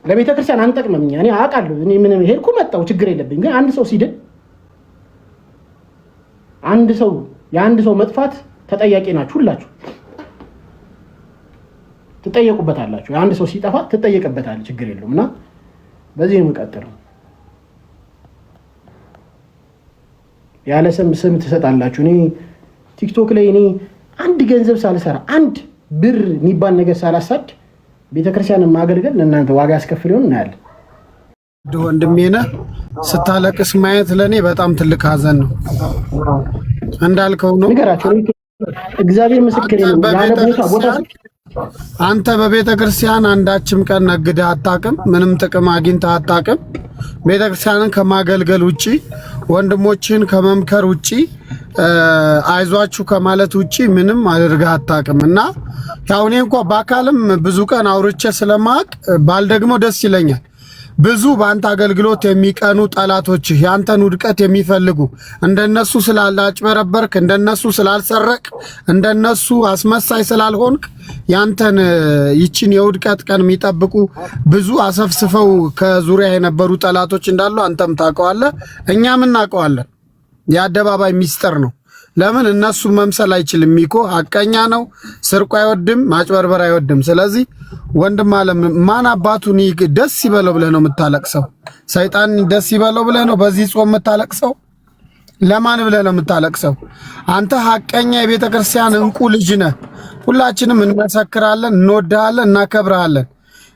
ለቤተክርስቲያን አንጠቅምም። እኔ አውቃለሁ። እኔ ምን ሄድኩ መጣው ችግር የለብኝ፣ ግን አንድ ሰው ሲድን የአንድ ሰው መጥፋት ተጠያቂ ናችሁ። ሁላችሁ ትጠየቁበታላችሁ። የአንድ ሰው ሲጠፋ ትጠየቅበታለህ። ችግር የለውም እና በዚህ ነው የምቀጥለው። ያለ ስም ትሰጣላችሁ። እኔ ቲክቶክ ላይ አንድ ገንዘብ ሳልሰራ ብር የሚባል ነገር ሳላሳድ ቤተክርስቲያንን ማገልገል ለእናንተ ዋጋ ያስከፍል ይሆን እናያለን።
ወንድሜ ነህ። ስታለቅስ ማየት ለኔ በጣም ትልቅ ሀዘን ነው። እንዳልከው ነው።
ንገራቸው። እግዚአብሔር ምስክሬ ነው። ያለ ቦታ
አንተ በቤተ ክርስቲያን አንዳችም ቀን ነግደህ አታውቅም። ምንም ጥቅም አግኝተህ አታውቅም። ቤተ ክርስቲያንን ከማገልገል ውጪ፣ ወንድሞችን ከመምከር ውጪ፣ አይዟችሁ ከማለት ውጪ ምንም አድርገህ አታውቅም። እና ያው እኔ እንኳን በአካልም ብዙ ቀን አውርቼ ስለማውቅ ባልደግሞ ደስ ይለኛል። ብዙ በአንተ አገልግሎት የሚቀኑ ጠላቶች ያንተን ውድቀት የሚፈልጉ እንደነሱ ስላላጭበረበርክ፣ እንደነሱ ስላልሰረቅ፣ እንደነሱ አስመሳይ ስላልሆንክ ያንተን ይችን የውድቀት ቀን የሚጠብቁ ብዙ አሰፍስፈው ከዙሪያ የነበሩ ጠላቶች እንዳሉ አንተም ታውቀዋለህ፣ እኛም እናውቀዋለን። የአደባባይ ሚስጥር ነው። ለምን እነሱ መምሰል አይችልም። ሚኮ ሐቀኛ ነው። ስርቆ አይወድም፣ ማጭበርበር አይወድም። ስለዚህ ወንድም አለም ማን አባቱን ደስ ይበለው ብለህ ነው የምታለቅሰው? ሰይጣን ደስ ይበለው ብለህ ነው በዚህ ጾም የምታለቅሰው? ለማን ብለህ ነው የምታለቅሰው? አንተ ሐቀኛ የቤተ ክርስቲያን እንቁ ልጅ ነህ። ሁላችንም እንመሰክራለን፣ እንወድሃለን፣ እናከብርሃለን።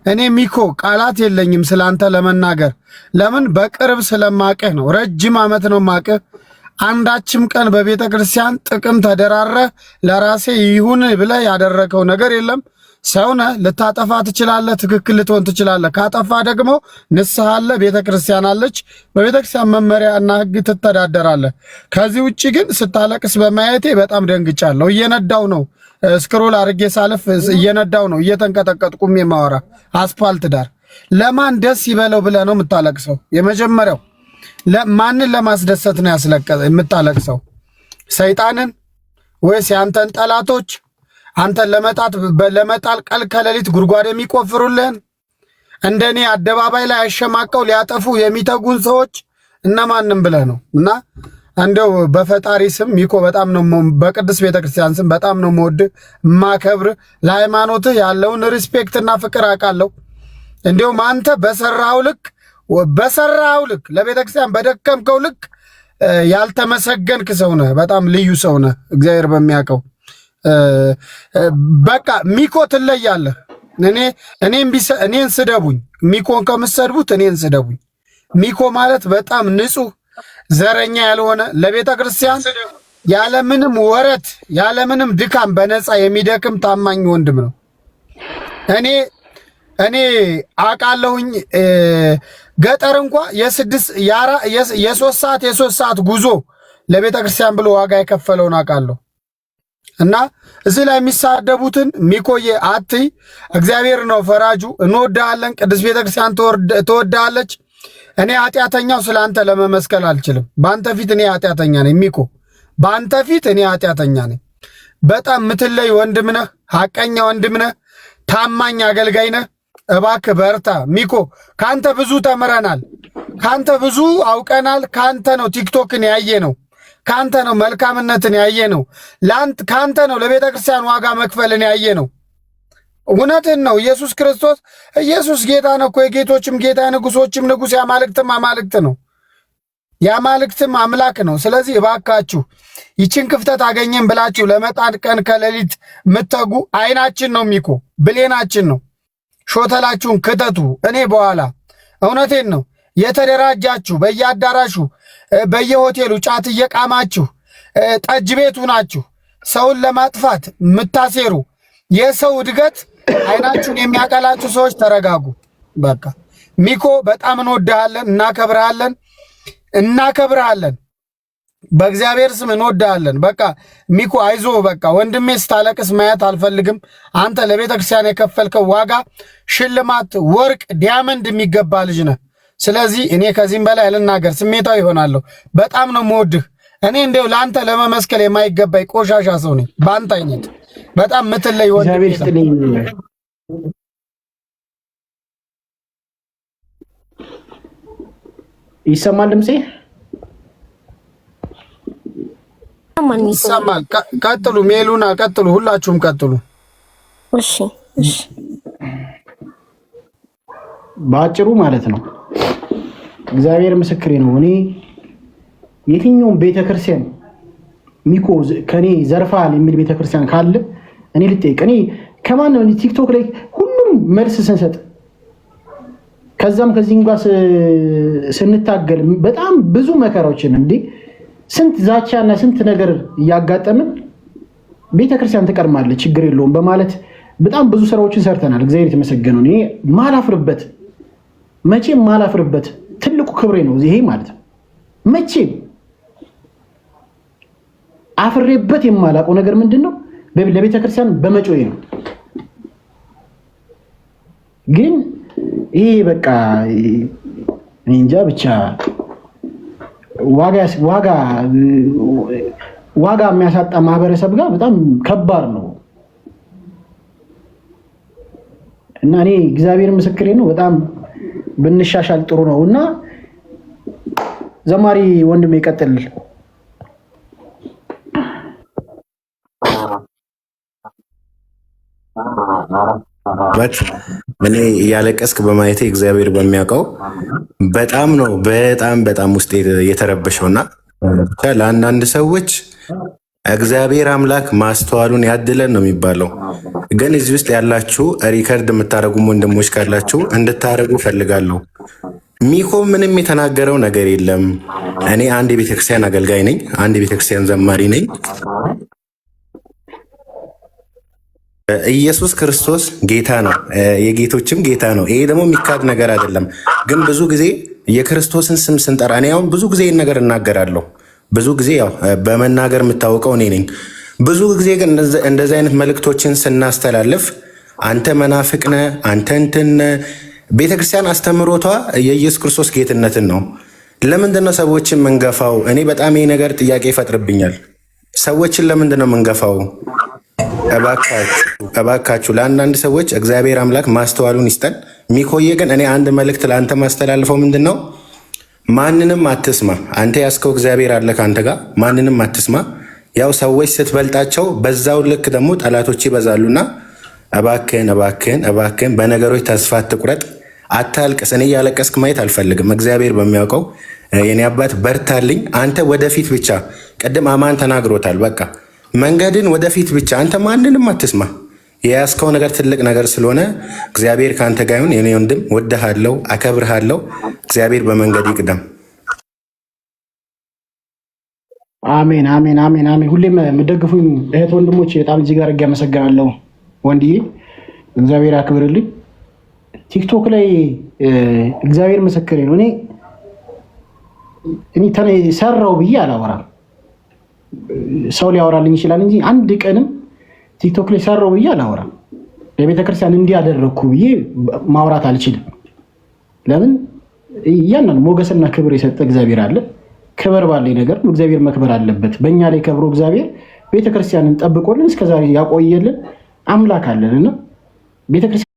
እኔ ሚኮ ቃላት የለኝም ስላንተ ለመናገር። ለምን በቅርብ ስለማቀህ ነው። ረጅም ዓመት ነው ማቀህ። አንዳችም ቀን በቤተ ክርስቲያን ጥቅም ተደራረ ለራሴ ይሁን ብለህ ያደረከው ነገር የለም። ሰውነ ልታጠፋ ትችላለህ፣ ትክክል ልትሆን ትችላለህ። ካጠፋ ደግሞ ንስሐ አለ፣ ቤተ ክርስቲያን አለች። በቤተ ክርስቲያን መመሪያ እና ሕግ ትተዳደራለህ። ከዚህ ውጪ ግን ስታለቅስ በማየቴ በጣም ደንግጫለሁ። እየነዳው ነው፣ ስክሮል አድርጌ ሳልፍ እየነዳው ነው፣ እየተንቀጠቀጥኩም የማወራ አስፓልት ዳር። ለማን ደስ ይበለው ብለህ ነው የምታለቅሰው? የመጀመሪያው ማንን ለማስደሰት ነው የምታለቅሰው? ሰይጣንን ወይስ ያንተን ጠላቶች? አንተን ለመጣል ቀን ከሌሊት ጉድጓድ የሚቆፍሩልህን እንደኔ አደባባይ ላይ አሸማቀው ሊያጠፉ የሚተጉን ሰዎች እነማንም ብለህ ነው? እና እንደው በፈጣሪ ስም ሚኮ በጣም ነው በቅዱስ ቤተክርስቲያን ስም በጣም ነው የምወድህ ማከብር። ለሃይማኖትህ ያለውን ሪስፔክት እና ፍቅር አውቃለሁ። እንዲሁም አንተ በሰራው ልክ ለቤተክርስቲያን በደከምከው ልክ ያልተመሰገንክ ሰው ነህ። በጣም ልዩ ሰው ነህ፣ እግዚአብሔር በሚያውቀው። በቃ ሚኮ ትለያለህ። እኔን ስደቡኝ፣ ሚኮን ከምትሰድቡት እኔን ስደቡኝ። ሚኮ ማለት በጣም ንጹህ፣ ዘረኛ ያልሆነ ለቤተ ክርስቲያን ያለምንም ወረት ያለምንም ድካም በነፃ የሚደክም ታማኝ ወንድም ነው። እኔ አውቃለሁኝ። ገጠር እንኳ የሶስት ሰዓት ጉዞ ለቤተ ክርስቲያን ብሎ ዋጋ የከፈለውን አውቃለሁ። እና እዚህ ላይ የሚሳደቡትን ሚኮዬ አትይ፣ እግዚአብሔር ነው ፈራጁ። እንወዳለን፣ ቅዱስ ቤተ ክርስቲያን ትወዳለች። እኔ ኃጢአተኛው ስለ አንተ ለመመስከል አልችልም። በአንተ ፊት እኔ ኃጢአተኛ ነኝ ሚኮ፣ በአንተ ፊት እኔ ኃጢአተኛ ነኝ። በጣም ምትለይ ወንድም ነህ፣ ሐቀኛ ወንድም ነህ፣ ታማኝ አገልጋይ ነህ። እባክህ በርታ ሚኮ። ካንተ ብዙ ተምረናል፣ ካንተ ብዙ አውቀናል። ካንተ ነው ቲክቶክን ያየ ነው፣ ካንተ ነው መልካምነትን ያየ ነው፣ ካንተ ነው ለቤተ ክርስቲያን ዋጋ መክፈልን ያየ ነው። እውነትን ነው። ኢየሱስ ክርስቶስ ኢየሱስ ጌታ ነው እኮ፣ የጌቶችም ጌታ የንጉሶችም ንጉሥ የአማልክትም አማልክት ነው፣ የአማልክትም አምላክ ነው። ስለዚህ እባካችሁ ይችን ክፍተት አገኘን ብላችሁ ለመጣን ቀን ከሌሊት ምተጉ አይናችን ነው ሚኮ፣ ብሌናችን ነው። ሾተላችሁን ክተቱ። እኔ በኋላ እውነቴን ነው። የተደራጃችሁ በየአዳራሹ በየሆቴሉ ጫት እየቃማችሁ ጠጅ ቤቱ ናችሁ ሰውን ለማጥፋት ምታሴሩ የሰው እድገት አይናችሁን የሚያቀላችሁ ሰዎች ተረጋጉ። በቃ ሚኮ በጣም እንወድሃለን፣ እናከብርሃለን። በእግዚአብሔር ስም እንወድሃለን። በቃ ሚኮ አይዞ፣ በቃ ወንድሜ ስታለቅስ ማየት አልፈልግም። አንተ ለቤተ ክርስቲያን የከፈልከው ዋጋ ሽልማት፣ ወርቅ፣ ዲያመንድ የሚገባ ልጅ ነህ። ስለዚህ እኔ ከዚህም በላይ ልናገር፣ ስሜታዊ ይሆናለሁ። በጣም ነው የምወድህ። እኔ እንደው ለአንተ ለመመስከል የማይገባኝ ቆሻሻ ሰው ነኝ። በአንተ አይነት በጣም ምትለይ ወንድሜ
ይሰማል ድምጼ?
ይሰማል። ቀጥሉ ሜሉና፣ ቀጥሉ፣ ሁላችሁም ቀጥሉ።
እሺ
በአጭሩ ማለት ነው እግዚአብሔር ምስክሬ ነው። እኔ የትኛውም ቤተክርስቲያን ሚኮ ከኔ ዘርፋል የሚል ቤተክርስቲያን ካለ እኔ ልጠይቅ። እኔ ከማን ነው ቲክቶክ ላይ ሁሉም መልስ ስንሰጥ ከዛም ከዚህም ጋር ስንታገል በጣም ብዙ መከራዎችን እንዴ ስንት ዛቻና ስንት ነገር እያጋጠምን ቤተክርስቲያን ትቀድማለች ችግር የለውም በማለት በጣም ብዙ ስራዎችን ሰርተናል። እግዚአብሔር የተመሰገነው። እኔ ማላፍርበት መቼም ማላፍርበት ትልቁ ክብሬ ነው ይሄ ማለት ነው። መቼም አፍሬበት የማላውቀው ነገር ምንድነው ለቤተክርስቲያን በመጮዬ ነው። ግን ይሄ በቃ እንጃ ብቻ ዋጋ የሚያሳጣ ማህበረሰብ ጋር በጣም ከባድ ነው እና እኔ እግዚአብሔር ምስክሬ ነው በጣም ብንሻሻል ጥሩ ነው እና ዘማሪ ወንድሜ ይቀጥል።
እኔ እያለቀስክ በማየቴ እግዚአብሔር በሚያውቀው በጣም ነው በጣም ውስጥ የተረበሸውና ለአንዳንድ ሰዎች እግዚአብሔር አምላክ ማስተዋሉን ያድለን ነው የሚባለው። ግን እዚህ ውስጥ ያላችሁ ሪከርድ የምታደርጉ ወንድሞች ካላችሁ እንድታደርጉ ፈልጋለሁ። ሚኮ ምንም የተናገረው ነገር የለም። እኔ አንድ የቤተክርስቲያን አገልጋይ ነኝ፣ አንድ የቤተክርስቲያን ዘማሪ ነኝ። ኢየሱስ ክርስቶስ ጌታ ነው፣ የጌቶችም ጌታ ነው። ይሄ ደግሞ የሚካድ ነገር አይደለም። ግን ብዙ ጊዜ የክርስቶስን ስም ስንጠራ እኔ አሁን ብዙ ጊዜ ይህን ነገር እናገራለሁ። ብዙ ጊዜ ያው በመናገር የምታወቀው እኔ ነኝ። ብዙ ጊዜ ግን እንደዚህ አይነት መልእክቶችን ስናስተላልፍ አንተ መናፍቅ ነህ፣ አንተ እንትን ቤተክርስቲያን አስተምሮቷ የኢየሱስ ክርስቶስ ጌትነትን ነው። ለምንድን ነው ሰዎችን መንገፋው? እኔ በጣም ይሄ ነገር ጥያቄ ይፈጥርብኛል። ሰዎችን ለምንድን ነው መንገፋው? እባካችሁ ለአንዳንድ ሰዎች እግዚአብሔር አምላክ ማስተዋሉን ይስጠን። ሚኮዬ ግን እኔ አንድ መልእክት ለአንተ ማስተላልፈው ምንድን ነው? ማንንም አትስማ። አንተ ያስከው እግዚአብሔር አለ ከአንተ ጋር። ማንንም አትስማ። ያው ሰዎች ስትበልጣቸው በዛው ልክ ደግሞ ጠላቶች ይበዛሉና እባክህን በነገሮች ተስፋ አትቁረጥ፣ አታልቅስ። እኔ እያለቀስክ ማየት አልፈልግም። እግዚአብሔር በሚያውቀው የኔ አባት በርታልኝ። አንተ ወደፊት ብቻ። ቅድም አማን ተናግሮታል። በቃ መንገድን ወደፊት ብቻ። አንተ ማንንም አትስማ። የያዝከው ነገር ትልቅ ነገር ስለሆነ እግዚአብሔር ከአንተ ጋር ይሁን። የኔ ወንድም ወድሃለሁ፣ አከብርሃለሁ። እግዚአብሔር በመንገድ ይቅደም።
አሜን አሜን አሜን አሜን። ሁሌም የምደግፉኝ እህት ወንድሞች በጣም እዚህ ጋር አመሰግናለሁ። ወንድዬ እግዚአብሔር አክብርልኝ። ቲክቶክ ላይ እግዚአብሔር ምስክሬ ነው። እኔ ሰራው ብዬ አላወራም። ሰው ሊያወራልኝ ይችላል እንጂ አንድ ቀንም ቲክቶክ ላይ ሰራው ብዬ አላወራም። ለቤተክርስቲያን እንዲያደረግኩ ብዬ ማውራት አልችልም። ለምን? ያንን ሞገስና ክብር የሰጠ እግዚአብሔር አለ። ክብር ባለኝ ነገር እግዚአብሔር መክበር አለበት። በእኛ ላይ ከብሮ እግዚአብሔር ቤተክርስቲያንን ጠብቆልን እስከዛሬ ያቆየልን አምላክ አለንና ቤተክርስቲያን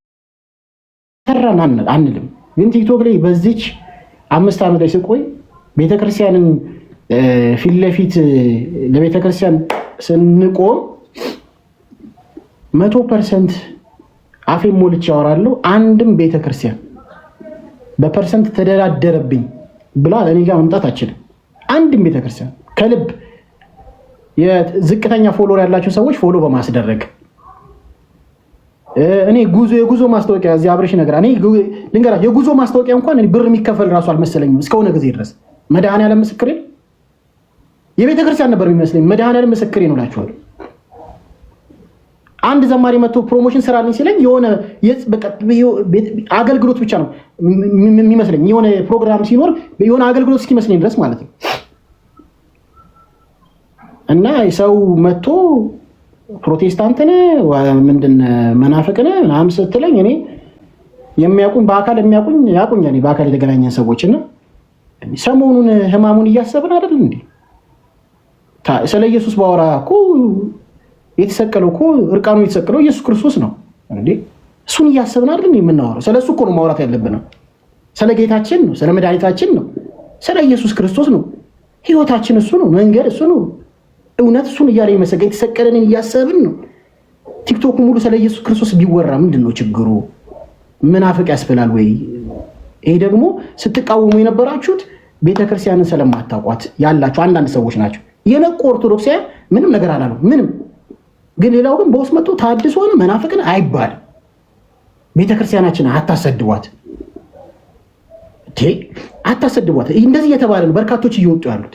ሰራን አንልም። ግን ቲክቶክ ላይ በዚች 5 ዓመት ላይ ስቆይ ቤተክርስቲያንን ፊት ለፊት ለቤተክርስቲያን ስንቆም 100% አፌን ሞልቼ ያወራለሁ። አንድም ቤተክርስቲያን በፐርሰንት ተደራደረብኝ ብላ እኔ ጋር መምጣት አችልም። አንድም ቤተክርስቲያን ከልብ የዝቅተኛ ፎሎወር ያላቸው ሰዎች ፎሎ በማስደረግ እኔ የጉዞ ማስታወቂያ እዚህ አብረሽ ነገር እኔ ልንገራ የጉዞ ማስታወቂያ እንኳን ብር የሚከፈል ራሱ አልመሰለኝም እስከሆነ ጊዜ ድረስ። መድኃኔዓለም ምስክሬ የቤተክርስቲያን ነበር የሚመስለኝ። መድኃኔዓለም ምስክሬ ነው እላችኋለሁ። አንድ ዘማሪ መጥቶ ፕሮሞሽን ስራልኝ ሲለኝ የሆነ አገልግሎት ብቻ ነው የሚመስለኝ። የሆነ ፕሮግራም ሲኖር የሆነ አገልግሎት እስኪመስለኝ ድረስ ማለት ነው። እና ሰው መጥቶ ፕሮቴስታንት ነህ ምንድን መናፍቅ ነህ ምናምን ስትለኝ እኔ የሚያውቁኝ በአካል የሚያውቁኝ ያውቁኛል። በአካል የተገናኘን ሰዎች እና ሰሞኑን ህማሙን እያሰብን አይደል እንዴ? ስለ ኢየሱስ ባወራ እኮ የተሰቀለው እኮ እርቃኑ የተሰቀለው ኢየሱስ ክርስቶስ ነው እንዴ? እሱን እያሰብን አይደል የምናወራው? ስለ እሱ እኮ ነው ማውራት ያለብን። ስለ ጌታችን ነው፣ ስለ መድኃኒታችን ነው፣ ስለ ኢየሱስ ክርስቶስ ነው። ህይወታችን እሱ ነው፣ መንገድ እሱ ነው፣ እውነት እሱን እያለ ይመሰገ የተሰቀለንን እያሰብን ነው። ቲክቶክ ሙሉ ስለ ኢየሱስ ክርስቶስ ቢወራ ምንድን ነው ችግሩ? መናፍቅ ያስብላል ወይ? ይሄ ደግሞ ስትቃወሙ የነበራችሁት ቤተክርስቲያንን ስለማታውቋት ያላችሁ አንዳንድ ሰዎች ናቸው። የነቁ ኦርቶዶክሳውያን ምንም ነገር አላሉ። ምንም ግን ሌላው ግን በውስጥ መጥቶ ታድሶ ነው መናፍቅን አይባልም። ቤተክርስቲያናችን አታሰድቧት፣ አታሰድቧት። እንደዚህ እየተባለ ነው በርካቶች እየወጡ ያሉት።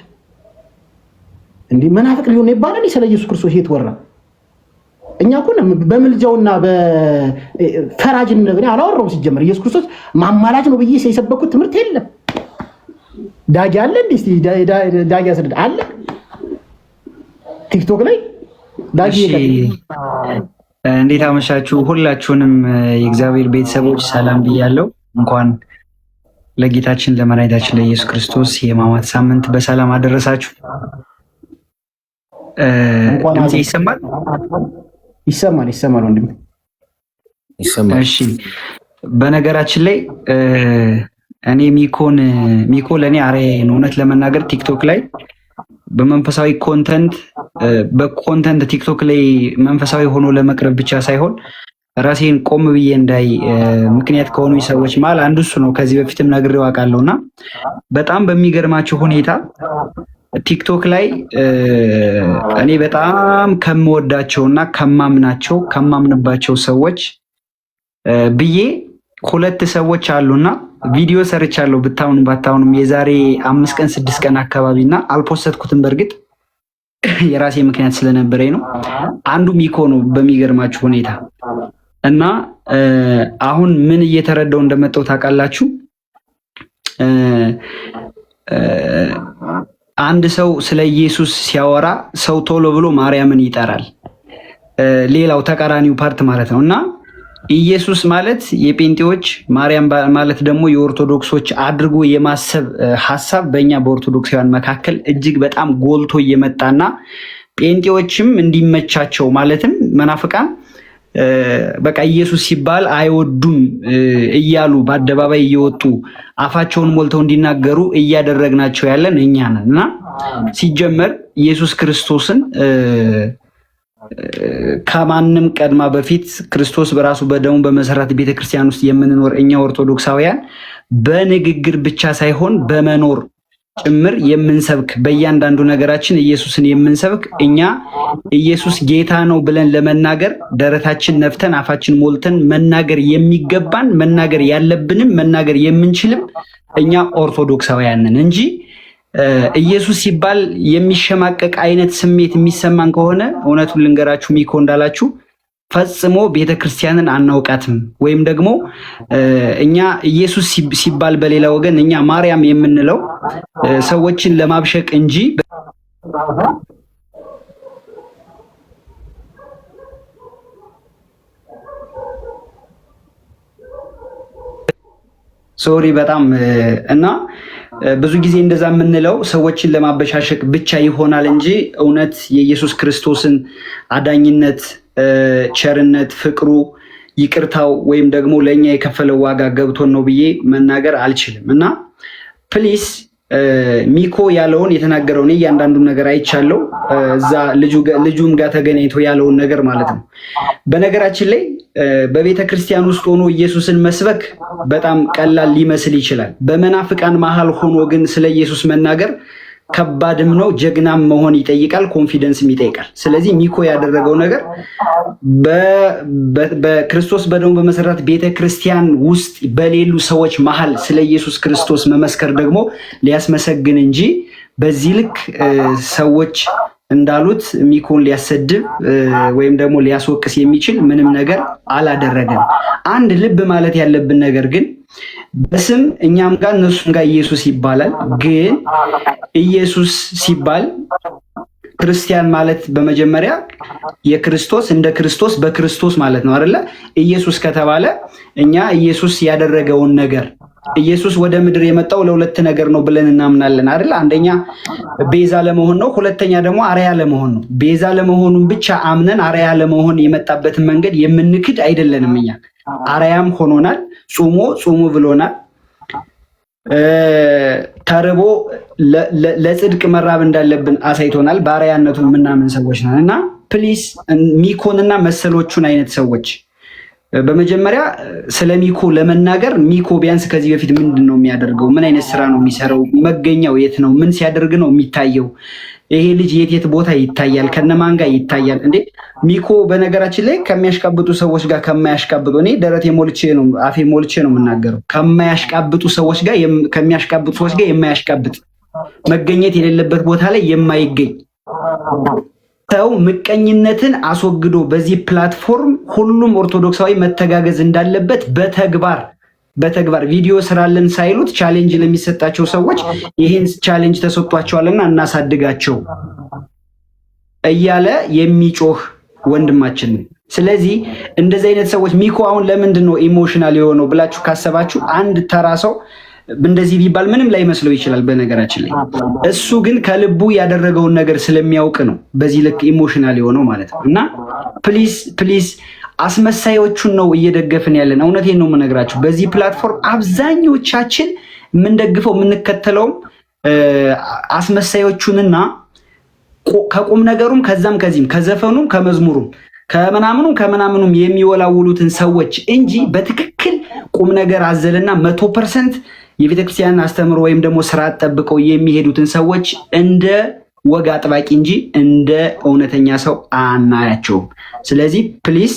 እንዲህ መናፍቅ ሊሆን ይባላል ስለ ኢየሱስ ክርስቶስ የተወራ። እኛ እኮ በምልጃውና በፈራጅነት አላወራሁም። ሲጀመር ኢየሱስ ክርስቶስ ማማላጅ ነው ብዬ የሰበኩት ትምህርት የለም። ዳጊ አለ እንዴ? እስቲ ዳጊ ያስረዳ አለ ቲክቶክ ላይ ዳጊ።
እንዴት አመሻችሁ ሁላችሁንም የእግዚአብሔር ቤተሰቦች ሰላም ብያለሁ። እንኳን ለጌታችን ለመድኃኒታችን ለኢየሱስ ክርስቶስ የሕማማት ሳምንት በሰላም አደረሳችሁ። ድምጼ ይሰማል?
ይሰማል ወንድም
ይሰማል። እሺ፣ በነገራችን ላይ እኔ ሚኮ ለእኔ አርአያዬ ነው። እውነት ለመናገር ቲክቶክ ላይ በመንፈሳዊ ኮንተንት ቲክቶክ ላይ መንፈሳዊ ሆኖ ለመቅረብ ብቻ ሳይሆን ራሴን ቆም ብዬ እንዳይ ምክንያት ከሆኑ ሰዎች መሀል አንዱ እሱ ነው። ከዚህ በፊትም ነግሬው አውቃለሁ እና በጣም በሚገርማቸው ሁኔታ ቲክቶክ ላይ እኔ በጣም ከምወዳቸውና ከማምንባቸው ሰዎች ብዬ ሁለት ሰዎች አሉና ቪዲዮ ሰርቻለሁ። ብታውኑ ባታውኑም የዛሬ 5 ቀን 6 ቀን አካባቢና አልፖስተትኩትም። በእርግጥ የራሴ ምክንያት ስለነበረኝ ነው። አንዱ ሚኮ ነው በሚገርማችሁ ሁኔታ እና አሁን ምን እየተረዳው እንደመጣው ታውቃላችሁ? አንድ ሰው ስለ ኢየሱስ ሲያወራ ሰው ቶሎ ብሎ ማርያምን ይጠራል። ሌላው ተቃራኒው ፓርት ማለት ነው እና ኢየሱስ ማለት የጴንጤዎች ማርያም ማለት ደግሞ የኦርቶዶክሶች አድርጎ የማሰብ ሐሳብ በእኛ በኦርቶዶክሳውያን መካከል እጅግ በጣም ጎልቶ እየመጣና ጴንጤዎችም እንዲመቻቸው ማለትም መናፍቃን በቃ ኢየሱስ ሲባል አይወዱም እያሉ በአደባባይ እየወጡ አፋቸውን ሞልተው እንዲናገሩ እያደረግናቸው ያለን እኛ ነን እና ሲጀመር ኢየሱስ ክርስቶስን ከማንም ቀድማ በፊት ክርስቶስ በራሱ በደሙ በመሰራት ቤተክርስቲያን ውስጥ የምንኖር እኛ ኦርቶዶክሳውያን በንግግር ብቻ ሳይሆን በመኖር ጭምር የምንሰብክ በእያንዳንዱ ነገራችን ኢየሱስን የምንሰብክ እኛ ኢየሱስ ጌታ ነው ብለን ለመናገር ደረታችን ነፍተን አፋችን ሞልተን መናገር የሚገባን መናገር ያለብንም መናገር የምንችልም እኛ ኦርቶዶክሳውያን ነን እንጂ ኢየሱስ ሲባል የሚሸማቀቅ አይነት ስሜት የሚሰማን ከሆነ እውነቱን ልንገራችሁ ሚኮ እንዳላችሁ ፈጽሞ ቤተክርስቲያንን አናውቃትም። ወይም ደግሞ እኛ ኢየሱስ ሲባል በሌላ ወገን እኛ ማርያም የምንለው ሰዎችን ለማብሸቅ እንጂ ሶሪ በጣም እና ብዙ ጊዜ እንደዛ የምንለው ሰዎችን ለማበሻሸቅ ብቻ ይሆናል እንጂ እውነት የኢየሱስ ክርስቶስን አዳኝነት፣ ቸርነት፣ ፍቅሩ፣ ይቅርታው ወይም ደግሞ ለእኛ የከፈለው ዋጋ ገብቶን ነው ብዬ መናገር አልችልም እና ፕሊስ ሚኮ ያለውን የተናገረውን እያንዳንዱን ነገር አይቻለው። እዛ ልጁም ጋር ተገናኝቶ ያለውን ነገር ማለት ነው። በነገራችን ላይ በቤተ ክርስቲያን ውስጥ ሆኖ ኢየሱስን መስበክ በጣም ቀላል ሊመስል ይችላል። በመናፍቃን መሃል ሆኖ ግን ስለ ኢየሱስ መናገር ከባድም ነው፣ ጀግናም መሆን ይጠይቃል፣ ኮንፊደንስም ይጠይቃል። ስለዚህ ሚኮ ያደረገው ነገር በክርስቶስ በደሙ በመሰራት ቤተክርስቲያን ውስጥ በሌሉ ሰዎች መሃል ስለ ኢየሱስ ክርስቶስ መመስከር ደግሞ ሊያስመሰግን እንጂ በዚህ ልክ ሰዎች እንዳሉት ሚኮን ሊያሰድብ ወይም ደግሞ ሊያስወቅስ የሚችል ምንም ነገር አላደረገም። አንድ ልብ ማለት ያለብን ነገር ግን በስም እኛም ጋር እነሱም ጋር ኢየሱስ ይባላል። ግን ኢየሱስ ሲባል ክርስቲያን ማለት በመጀመሪያ የክርስቶስ እንደ ክርስቶስ በክርስቶስ ማለት ነው አይደለ? ኢየሱስ ከተባለ እኛ ኢየሱስ ያደረገውን ነገር ኢየሱስ ወደ ምድር የመጣው ለሁለት ነገር ነው ብለን እናምናለን አይደል? አንደኛ ቤዛ ለመሆን ነው፣ ሁለተኛ ደግሞ አርአያ ለመሆን ነው። ቤዛ ለመሆኑን ብቻ አምነን አርአያ ለመሆን የመጣበትን መንገድ የምንክድ አይደለንም። እኛ አርአያም ሆኖናል፣ ጾሙ ብሎናል፣ ተርቦ ለጽድቅ መራብ እንዳለብን አሳይቶናል። በአርአያነቱ የምናምን ሰዎች ነን እና ፕሊስ ሚኮንና መሰሎቹን አይነት ሰዎች በመጀመሪያ ስለ ሚኮ ለመናገር ሚኮ ቢያንስ ከዚህ በፊት ምንድን ነው የሚያደርገው? ምን አይነት ስራ ነው የሚሰራው? መገኛው የት ነው? ምን ሲያደርግ ነው የሚታየው? ይሄ ልጅ የት ቦታ ይታያል? ከነማን ጋር ይታያል? እንዴ ሚኮ በነገራችን ላይ ከሚያሽቃብጡ ሰዎች ጋር ከማያሽቃብጡ እኔ ደረቴ ሞልቼ ነው አፌ ሞልቼ ነው የምናገረው። ከማያሽቃብጡ ሰዎች ጋር ከሚያሽቃብጡ ሰዎች ጋር የማያሽቃብጥ መገኘት የሌለበት ቦታ ላይ የማይገኝ ሰው ምቀኝነትን አስወግዶ በዚህ ፕላትፎርም ሁሉም ኦርቶዶክሳዊ መተጋገዝ እንዳለበት በተግባር ቪዲዮ ስራለን ሳይሉት ቻሌንጅ ለሚሰጣቸው ሰዎች ይህን ቻሌንጅ ተሰጥቷቸዋልና እናሳድጋቸው እያለ የሚጮህ ወንድማችን። ስለዚህ እንደዚህ አይነት ሰዎች ሚኮ አሁን ለምንድን ነው ኢሞሽናል የሆነው ብላችሁ ካሰባችሁ አንድ ተራ ሰው እንደዚህ ቢባል ምንም ላይ መስለው ይችላል። በነገራችን ላይ እሱ ግን ከልቡ ያደረገውን ነገር ስለሚያውቅ ነው በዚህ ልክ ኢሞሽናል የሆነው ማለት ነው። እና ፕሊዝ አስመሳዮቹን ነው እየደገፍን ያለን። እውነቴን ነው የምነግራችሁ። በዚህ ፕላትፎርም አብዛኞቻችን የምንደግፈው የምንከተለውም አስመሳዮቹንና ከቁም ነገሩም ከዛም ከዚህም ከዘፈኑም ከመዝሙሩም ከምናምኑም የሚወላውሉትን ሰዎች እንጂ በትክክል ቁም ነገር አዘልና 100% የቤተክርስቲያንን አስተምሮ ወይም ደግሞ ስርዓት ጠብቀው የሚሄዱትን ሰዎች እንደ ወግ አጥባቂ እንጂ እንደ እውነተኛ ሰው አናያቸውም። ስለዚህ ፕሊስ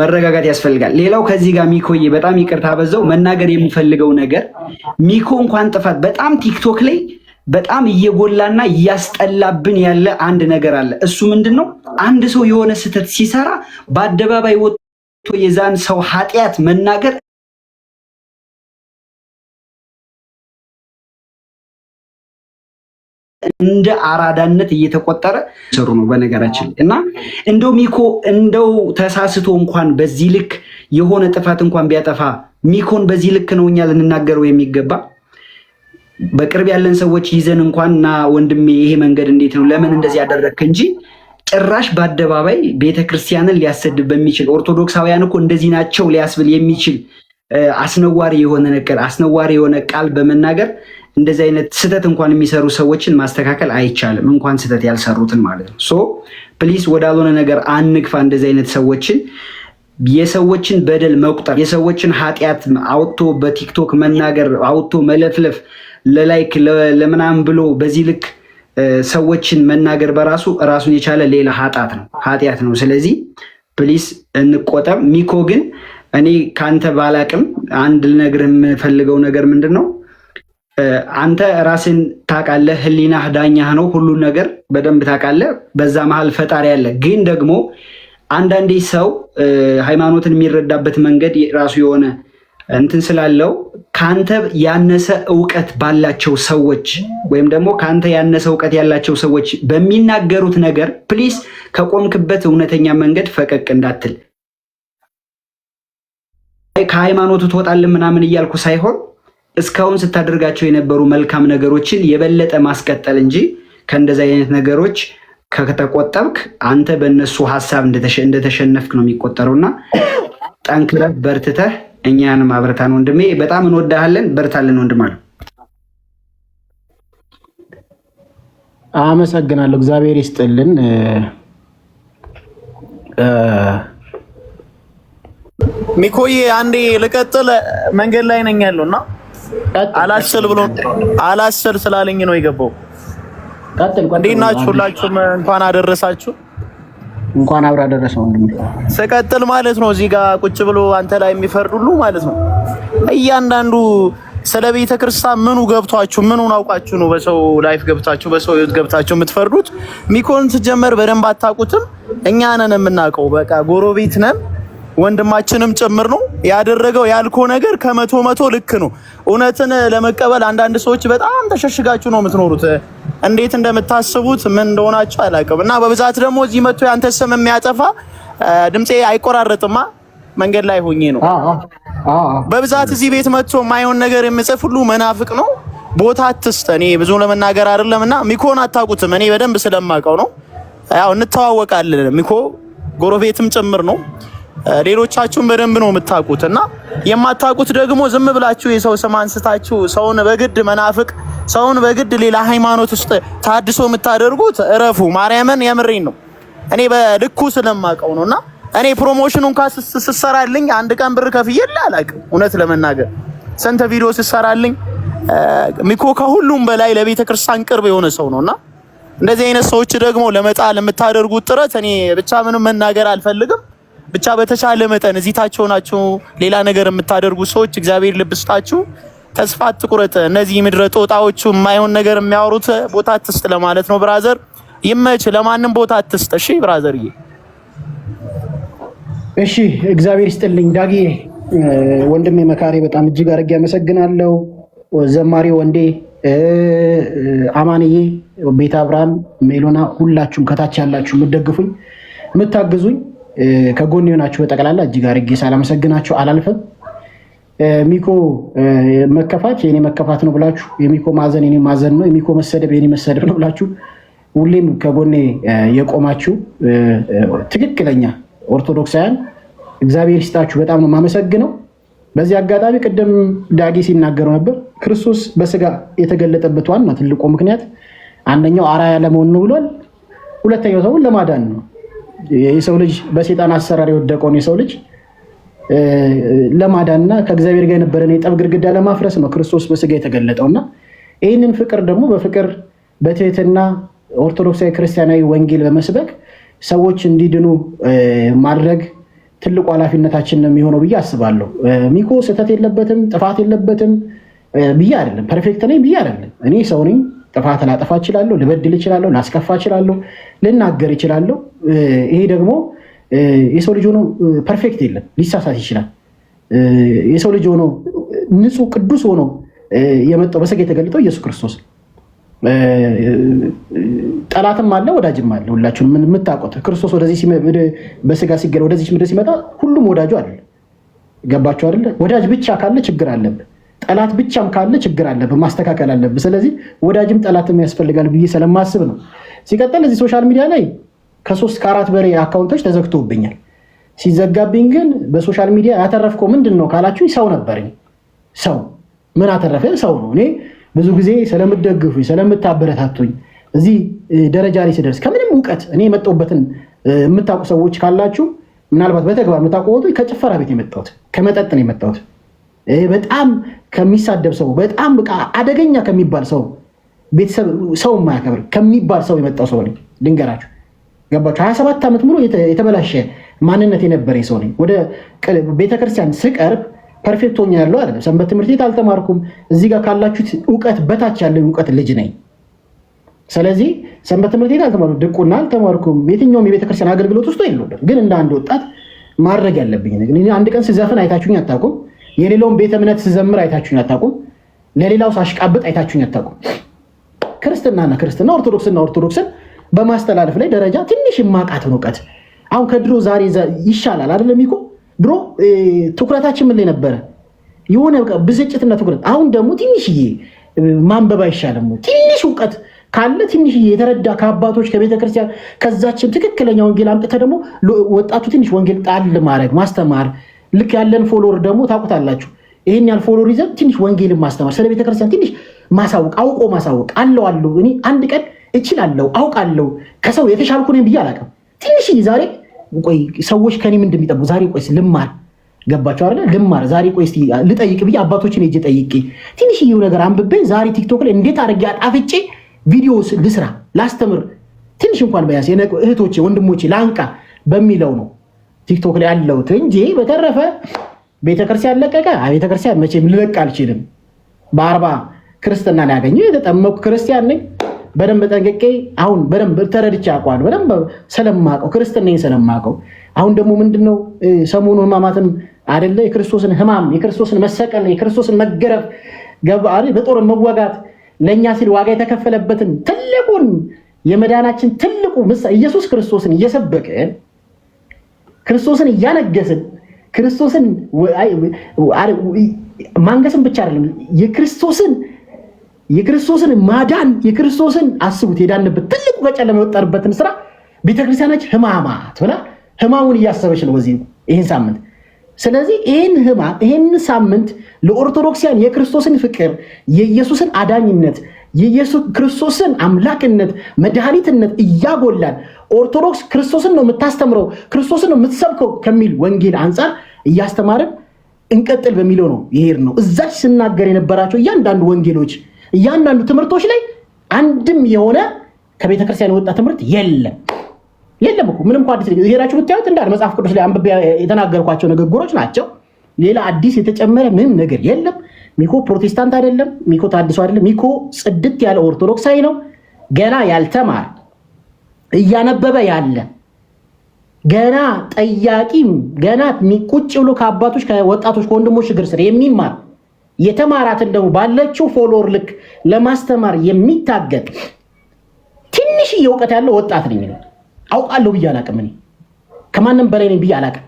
መረጋጋት ያስፈልጋል። ሌላው ከዚህ ጋር ሚኮዬ በጣም ይቅርታ በዛው መናገር የሚፈልገው ነገር ሚኮ እንኳን ጥፋት በጣም ቲክቶክ ላይ በጣም እየጎላና እያስጠላብን ያለ አንድ ነገር አለ። እሱ ምንድነው? አንድ ሰው የሆነ ስህተት ሲሰራ በአደባባይ ወጥቶ የዛን ሰው ኃጢአት መናገር እንደ አራዳነት እየተቆጠረ ሰሩ ነው በነገራችን እና እንደው ሚኮ እንደው ተሳስቶ እንኳን በዚህ ልክ የሆነ ጥፋት እንኳን ቢያጠፋ ሚኮን በዚህ ልክ ነው እኛ ልንናገረው የሚገባ። በቅርብ ያለን ሰዎች ይዘን እንኳን እና ወንድሜ ይሄ መንገድ እንዴት ነው ለምን እንደዚህ ያደረክ እንጂ ጭራሽ በአደባባይ ቤተክርስቲያንን ሊያሰድብ በሚችል ኦርቶዶክሳውያን እኮ እንደዚህ ናቸው ሊያስብል የሚችል አስነዋሪ የሆነ ቃል በመናገር እንደዚህ አይነት ስህተት እንኳን የሚሰሩ ሰዎችን ማስተካከል አይቻልም፣ እንኳን ስህተት ያልሰሩትን ማለት ነው። ሶ ፕሊስ ወዳልሆነ ነገር አንግፋ። እንደዚህ አይነት ሰዎችን የሰዎችን በደል መቁጠር፣ የሰዎችን ኃጢአት አውጥቶ በቲክቶክ መናገር፣ አውጥቶ መለፍለፍ ለላይክ ለምናምን ብሎ በዚህ ልክ ሰዎችን መናገር በራሱ ራሱን የቻለ ሌላ ኃጢአት ነው። ስለዚህ ፕሊስ እንቆጠብ። ሚኮ ግን እኔ ካንተ ባላቅም አንድ ልነግርህ የምፈልገው ነገር ምንድን ነው? አንተ ራስን ታውቃለህ፣ ህሊናህ ዳኛህ ነው፣ ሁሉን ነገር በደንብ ታውቃለህ። በዛ መሀል ፈጣሪ አለ። ግን ደግሞ አንዳንዴ ሰው ሃይማኖትን የሚረዳበት መንገድ ራሱ የሆነ እንትን ስላለው ካንተ ያነሰ እውቀት ባላቸው ሰዎች ወይም ደግሞ ካንተ ያነሰ እውቀት ያላቸው ሰዎች በሚናገሩት ነገር ፕሊስ ከቆምክበት እውነተኛ መንገድ ፈቀቅ እንዳትል። ከሃይማኖቱ ትወጣለህ ምናምን እያልኩ ሳይሆን እስካሁን ስታደርጋቸው የነበሩ መልካም ነገሮችን የበለጠ ማስቀጠል እንጂ ከእንደዚህ አይነት ነገሮች ከተቆጠብክ አንተ በእነሱ ሀሳብ እንደተሸነፍክ ነው የሚቆጠረውና ጠንክረህ በርትተህ እኛንም አብረታን ወንድሜ። በጣም እንወዳሃለን። በርታለን ወንድም አለ።
አመሰግናለሁ። እግዚአብሔር ይስጥልን።
ሚኮዬ አንዴ ልቀጥል። መንገድ ላይ ነኝ ያለውና አላስል ስላለኝ ነው የገባው። እንዴት ናችሁ? ሁላችሁም እንኳን አደረሳችሁ።
እንኳን አብራ ደረሰው ወንድሜ።
ስቀጥል ማለት ነው እዚህ ጋር ቁጭ ብሎ አንተ ላይ የሚፈርድ ሁሉ ማለት ነው እያንዳንዱ ስለ ቤተ ክርስቲያን ምኑ ገብቷችሁ ምኑን አውቃችሁ ነው በሰው ላይፍ ገብታችሁ በሰው ህይወት ገብታችሁ የምትፈርዱት? ሚኮን ስትጀመር በደንብ አታውቁትም። እኛ ነን የምናውቀው። በቃ ጎረቤት ነን፣ ወንድማችንም ጭምር ነው። ያደረገው ያልከው ነገር ከመቶ ልክ ነው። እውነትን ለመቀበል አንዳንድ ሰዎች በጣም ተሸሽጋችሁ ነው የምትኖሩት። እንዴት እንደምታስቡት ምን እንደሆናችሁ አላውቅም። እና በብዛት ደግሞ እዚህ መጥቶ ያንተ ስም የሚያጠፋ ድምጼ አይቆራረጥማ መንገድ ላይ ሆኜ ነው። በብዛት እዚህ ቤት መጥቶ ማይሆን ነገር የምጽፍ ሁሉ መናፍቅ ነው። ቦታ አትስጥ። እኔ ብዙ ለመናገር አይደለምና ሚኮን አታውቁትም። እኔ በደንብ ስለማውቀው ነው። ያው እንተዋወቃለን። ሚኮ ጎረቤትም ጭምር ነው። ሌሎቻችሁም በደንብ ነው የምታውቁት። እና የማታውቁት ደግሞ ዝም ብላችሁ የሰው ስም አንስታችሁ ሰውን በግድ መናፍቅ፣ ሰውን በግድ ሌላ ሃይማኖት ውስጥ ታድሶ የምታደርጉት እረፉ። ማርያምን የምሬን ነው። እኔ በልኩ ስለማውቀው ነውና እኔ ፕሮሞሽኑን ስሰራልኝ አንድ ቀን ብር ከፍዬልህ አላውቅም። እውነት ለመናገር ስንት ቪዲዮ ስሰራልኝ ሚኮ ከሁሉም በላይ ለቤተ ክርስቲያን ቅርብ የሆነ ሰው ነውና እንደዚህ አይነት ሰዎች ደግሞ ለመጣል የምታደርጉት ጥረት እኔ ብቻ ምንም መናገር አልፈልግም። ብቻ በተቻለ መጠን እዚህ ታች ሆናችሁ ሌላ ነገር የምታደርጉ ሰዎች እግዚአብሔር ልብ ይስጣችሁ። ተስፋ አትቁረጥ። እነዚህ ምድረ ጦጣዎቹ የማይሆን ነገር የሚያወሩት ቦታ አትስጥ ለማለት ነው። ብራዘር ይመች፣ ለማንም ቦታ አትስጥ። እሺ ብራዘርዬ።
እሺ እግዚአብሔር ይስጥልኝ ዳጊ ወንድሜ መካሬ፣ በጣም እጅግ አድርጌ አመሰግናለሁ። ዘማሪ ወንዴ፣ አማንዬ፣ ቤተ አብርሃም፣ ሜሎና፣ ሁላችሁም ከታች ያላችሁ የምትደግፉኝ የምታግዙኝ ከጎን የሆናችሁ በጠቅላላ እጅግ አድርጌ ሳላመሰግናችሁ አላልፍም። ሚኮ መከፋት የኔ መከፋት ነው ብላችሁ፣ የሚኮ ማዘን የኔ ማዘን ነው፣ የሚኮ መሰደብ የኔ መሰደብ ነው ብላችሁ ሁሌም ከጎኔ የቆማችሁ ትክክለኛ ኦርቶዶክሳውያን እግዚአብሔር ይስጣችሁ። በጣም ነው የማመሰግነው። በዚህ አጋጣሚ ቅድም ዳጊ ሲናገረው ነበር። ክርስቶስ በስጋ የተገለጠበት ዋና ትልቁ ምክንያት አንደኛው አርአያ ለመሆን ነው ብሏል። ሁለተኛው ሰውን ለማዳን ነው። የሰው ልጅ በሰይጣን አሰራር የወደቀውን የሰው ልጅ ለማዳንና ከእግዚአብሔር ጋር የነበረን የጠብ ግድግዳ ለማፍረስ ነው ክርስቶስ በስጋ የተገለጠውና ይህንን ፍቅር ደግሞ በፍቅር በትህትና ኦርቶዶክሳዊ ክርስቲያናዊ ወንጌል በመስበክ ሰዎች እንዲድኑ ማድረግ ትልቁ ኃላፊነታችን ነው የሚሆነው ብዬ አስባለሁ። ሚኮ ስህተት የለበትም ጥፋት የለበትም ብዬ አይደለም፣ ፐርፌክት ነኝ ብዬ አይደለም። እኔ ሰው ነኝ፣ ጥፋት ላጠፋ እችላለሁ፣ ልበድል እችላለሁ፣ ላስከፋ እችላለሁ፣ ልናገር እችላለሁ። ይሄ ደግሞ የሰው ልጅ ሆኖ ፐርፌክት የለም፣ ሊሳሳት ይችላል። የሰው ልጅ ሆኖ ንጹህ ቅዱስ ሆኖ የመጣው በስጋ የተገለጠው ኢየሱስ ክርስቶስ ጠላትም አለ ወዳጅም አለ። ሁላችሁም የምታውቁት ክርስቶስ ወደዚህ በስጋ ሲገለ ወደዚህ ምድር ሲመጣ ሁሉም ወዳጁ አይደለ። ገባችሁ አይደለ? ወዳጅ ብቻ ካለ ችግር አለብህ፣ ጠላት ብቻም ካለ ችግር አለብህ፣ ማስተካከል አለብህ። ስለዚህ ወዳጅም ጠላትም ያስፈልጋል ብዬ ስለማስብ ነው። ሲቀጥል እዚህ ሶሻል ሚዲያ ላይ ከ3 ከ4 በላይ አካውንቶች ተዘግቶብኛል። ሲዘጋብኝ ግን በሶሻል ሚዲያ ያተረፍከው ምንድን ነው ካላችሁ ሰው ነበረኝ። ሰው ምን አተረፈ? ሰው ነው። እኔ ብዙ ጊዜ ስለምትደግፉኝ ስለምታበረታቱኝ እዚህ ደረጃ ላይ ስደርስ ከምንም እውቀት እኔ የመጣሁበትን የምታውቁ ሰዎች ካላችሁ ምናልባት በተግባር የምታውቁ ከጭፈራ ቤት የመጣሁት ከመጠጥ ነው የመጣሁት። በጣም ከሚሳደብ ሰው በጣም በቃ አደገኛ ከሚባል ሰው ቤተሰብ ሰው የማያከብር ከሚባል ሰው የመጣው ሰው ነኝ። ድንገራችሁ ገባችሁ? 27 ዓመት ሙሉ የተበላሸ ማንነት የነበረኝ ሰው ነኝ። ወደ ቤተክርስቲያን ስቀርብ ፐርፌክት ሆኜ ያለው አይደለም። ሰንበት ትምህርት ቤት አልተማርኩም። እዚህ ጋር ካላችሁት እውቀት በታች ያለ እውቀት ልጅ ነኝ። ስለዚህ ሰንበት ትምህርት ቤት አልተማርኩም፣ ድቁና አልተማርኩም። የትኛውም የቤተክርስቲያን አገልግሎት ውስጥ የለውም። ግን እንደ አንድ ወጣት ማድረግ ያለብኝ ነገር አንድ ቀን ስዘፍን አይታችሁኝ አታውቁም። የሌላውን ቤተ እምነት ስዘምር አይታችሁኝ አታውቁም። ለሌላው ሳሽቃብጥ አይታችሁኝ አታውቁም። ክርስትናና ክርስትና ኦርቶዶክስና ኦርቶዶክስን በማስተላለፍ ላይ ደረጃ ትንሽ የማውቃትን እውቀት አሁን ከድሮ ዛሬ ይሻላል አይደለም ይኮ ድሮ ትኩረታችን ምን ላይ ነበረ? የሆነ ብስጭትና ትኩረት። አሁን ደግሞ ትንሽዬ ማንበብ አይሻልም? ትንሽ እውቀት ካለ ትንሽዬ የተረዳ ከአባቶች ከቤተክርስቲያን ከዛችን ትክክለኛ ወንጌል አምጥተህ ደግሞ ወጣቱ ትንሽ ወንጌል ጣል ማድረግ ማስተማር። ልክ ያለን ፎሎወር ደግሞ ታውቁታላችሁ። ይህን ያህል ፎሎወር ይዘን ትንሽ ወንጌልን ማስተማር፣ ስለ ቤተክርስቲያን ትንሽ ማሳወቅ፣ አውቆ ማሳወቅ አለው። እኔ አንድ ቀን እችላለሁ አውቃለሁ ከሰው የተሻልኩ ነኝ ብዬ አላውቅም። ትንሽዬ ዛሬ ቆይ ሰዎች ከኔ ምን እንደሚጠብቁ ዛሬ ቆይ ልማር። ገባችሁ አይደል? ልማር ዛሬ ቆይ እስቲ ልጠይቅ ብዬ አባቶችን ሄጄ ጠይቄ ትንሽዬው ነገር አንብቤ ዛሬ ቲክቶክ ላይ እንዴት አድርጌ አጣፍጬ ቪዲዮ ልስራ ላስተምር ትንሽ እንኳን በያስ እህቶቼ ወንድሞቼ ላንቃ በሚለው ነው ቲክቶክ ላይ ያለሁት እንጂ በተረፈ ቤተክርስቲያን ለቀቀ ቤተክርስቲያን መቼም ልለቅ አልችልም። በ40 ክርስትና ላይ ያገኘው የተጠመቁ ክርስቲያን ነኝ። በደንብ ጠንቅቄ አሁን በደንብ ተረድቼ አውቀዋለሁ። በደንብ ስለማውቀው ክርስትናዬን ስለማውቀው አሁን ደግሞ ምንድነው ሰሞኑ ህማማትም አይደለ የክርስቶስን ህማም የክርስቶስን መሰቀል የክርስቶስን መገረፍ በጦር መዋጋት ለእኛ ሲል ዋጋ የተከፈለበትን ትልቁን የመዳናችን ትልቁ ኢየሱስ ክርስቶስን እየሰበክን ክርስቶስን እያነገስን ክርስቶስን ማንገስን ብቻ አይደለም የክርስቶስን ማዳን የክርስቶስን አስቡት የዳንበት ትልቁ በጨለማ የወጣንበትን ስራ ቤተክርስቲያናችን ህማማት ብላ ህማሙን እያሰበች ነው በዚህ ይህን ሳምንት። ስለዚህ ይህን ሳምንት ለኦርቶዶክሲያን የክርስቶስን ፍቅር የኢየሱስን አዳኝነት የኢየሱስ ክርስቶስን አምላክነት መድኃኒትነት እያጎላን ኦርቶዶክስ ክርስቶስን ነው የምታስተምረው ክርስቶስን ነው የምትሰብከው ከሚል ወንጌል አንጻር እያስተማርን እንቀጥል በሚለው ነው ይሄር ነው። እዛች ስናገር የነበራቸው እያንዳንዱ ወንጌሎች እያንዳንዱ ትምህርቶች ላይ አንድም የሆነ ከቤተክርስቲያን የወጣ ትምህርት የለም እኮ ምንም አዲስ ሄዳችሁ ብታዩት እንዳለ መጽሐፍ ቅዱስ ላይ አንብቤ የተናገርኳቸው ንግግሮች ናቸው። ሌላ አዲስ የተጨመረ ምንም ነገር የለም። ሚኮ ፕሮቴስታንት አይደለም፣ ሚኮ ታድሶ አይደለም። ሚኮ ጽድት ያለ ኦርቶዶክሳዊ ነው። ገና ያልተማረ እያነበበ ያለ ገና ጠያቂም ገና ቁጭ ብሎ ከአባቶች ከወጣቶች ከወንድሞች እግር ስር የሚማር የተማራትን ደግሞ ባለችው ፎሎወር ልክ ለማስተማር የሚታገል ትንሽዬ እውቀት ያለው ወጣት ነኝ። አውቃለሁ ብዬ አላቅም። እኔ ከማንም በላይ ነኝ ብዬ አላቅም።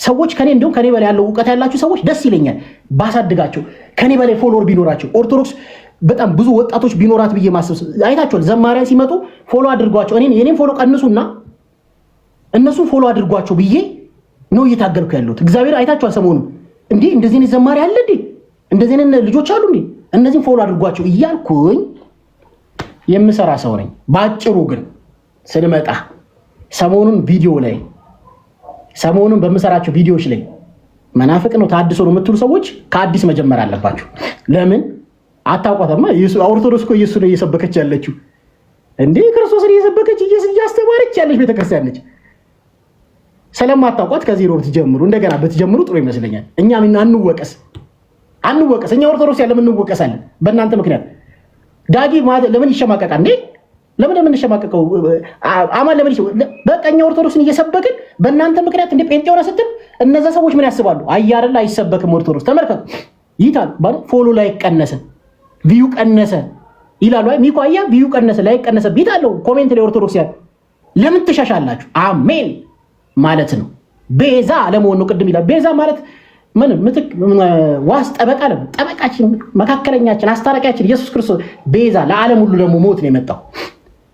ሰዎች ከኔ እንዲሁም ከኔ በላይ ያለው እውቀት ያላችሁ ሰዎች ደስ ይለኛል ባሳድጋቸው፣ ከኔ በላይ ፎሎወር ቢኖራቸው፣ ኦርቶዶክስ በጣም ብዙ ወጣቶች ቢኖራት ብዬ ማሰብ አይታችኋል። ዘማሪያን ሲመጡ ፎሎ አድርጓቸው፣ የኔን ፎሎ ቀንሱና እነሱ ፎሎ አድርጓቸው ብዬ ነው እየታገልኩ ያለሁት። እግዚአብሔር አይታችኋል። ሰሞኑ እንዴ እንደዚህ አይነት ዘማሪ አለ እንዴ እንደዚህ አይነት ልጆች አሉ እንዴ እነዚህን ፎሎ አድርጓቸው እያልኩኝ የምሰራ ሰው ነኝ። ባጭሩ ግን ስንመጣ ሰሞኑን በምሰራቸው ቪዲዮዎች ላይ መናፍቅ ነው ታድሶ ነው የምትሉ ሰዎች ከአዲስ መጀመር አለባችሁ። ለምን አታውቋትማ? ኦርቶዶክስ እኮ ኢየሱስ ነው እየሰበከች ያለችው እንዴ ክርስቶስን እየሰበከች እያስተማረች ያለች ቤተክርስቲያን ነች። ስለማታውቋት ከዜሮ ብትጀምሩ እንደገና ብትጀምሩ ጥሩ ይመስለኛል። እኛ አንወቀስ። እኛ ኦርቶዶክስ ያለ እንወቀሳለን በእናንተ ምክንያት። ዳጊ ለምን ይሸማቀቃል እንዴ? ለምን የምንሸማቀቀው? አማን ለምን በቃ እኛ ኦርቶዶክስን እየሰበክን በእናንተ ምክንያት እንደ ጴንጤ ሆነ ስትል እነዛ ሰዎች ምን ያስባሉ? አያረላ አይሰበክም ኦርቶዶክስ። ተመልከቱ ይታል ባለ ፎሎ ላይ ቀነሰ፣ ቪዩ ቀነሰ ይላሉ። አይ ሚኮ አያ ቪዩ ቀነሰ ላይ ቀነሰ ቢታለው ኮሜንት ላይ ኦርቶዶክስ ያለ ለምን ትሻሻላችሁ? አሜን ማለት ነው። ቤዛ ለመሆን ነው። ቅድም ይላል ቤዛ ማለት ምን ዋስ ጠበቃ ነው። ጠበቃችን፣ መካከለኛችን፣ አስታራቂያችን ኢየሱስ ክርስቶስ ቤዛ ለዓለም ሁሉ ደግሞ ሞት ነው የመጣው።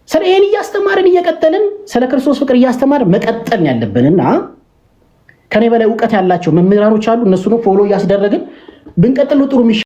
ስለ ይሄን እያስተማርን እየቀጠልን ስለ ክርስቶስ ፍቅር እያስተማርን መቀጠል ያለብንና ከኔ በላይ እውቀት ያላቸው መምህራኖች አሉ። እነሱ ነው ፎሎ እያስደረግን ብንቀጥል ጥሩ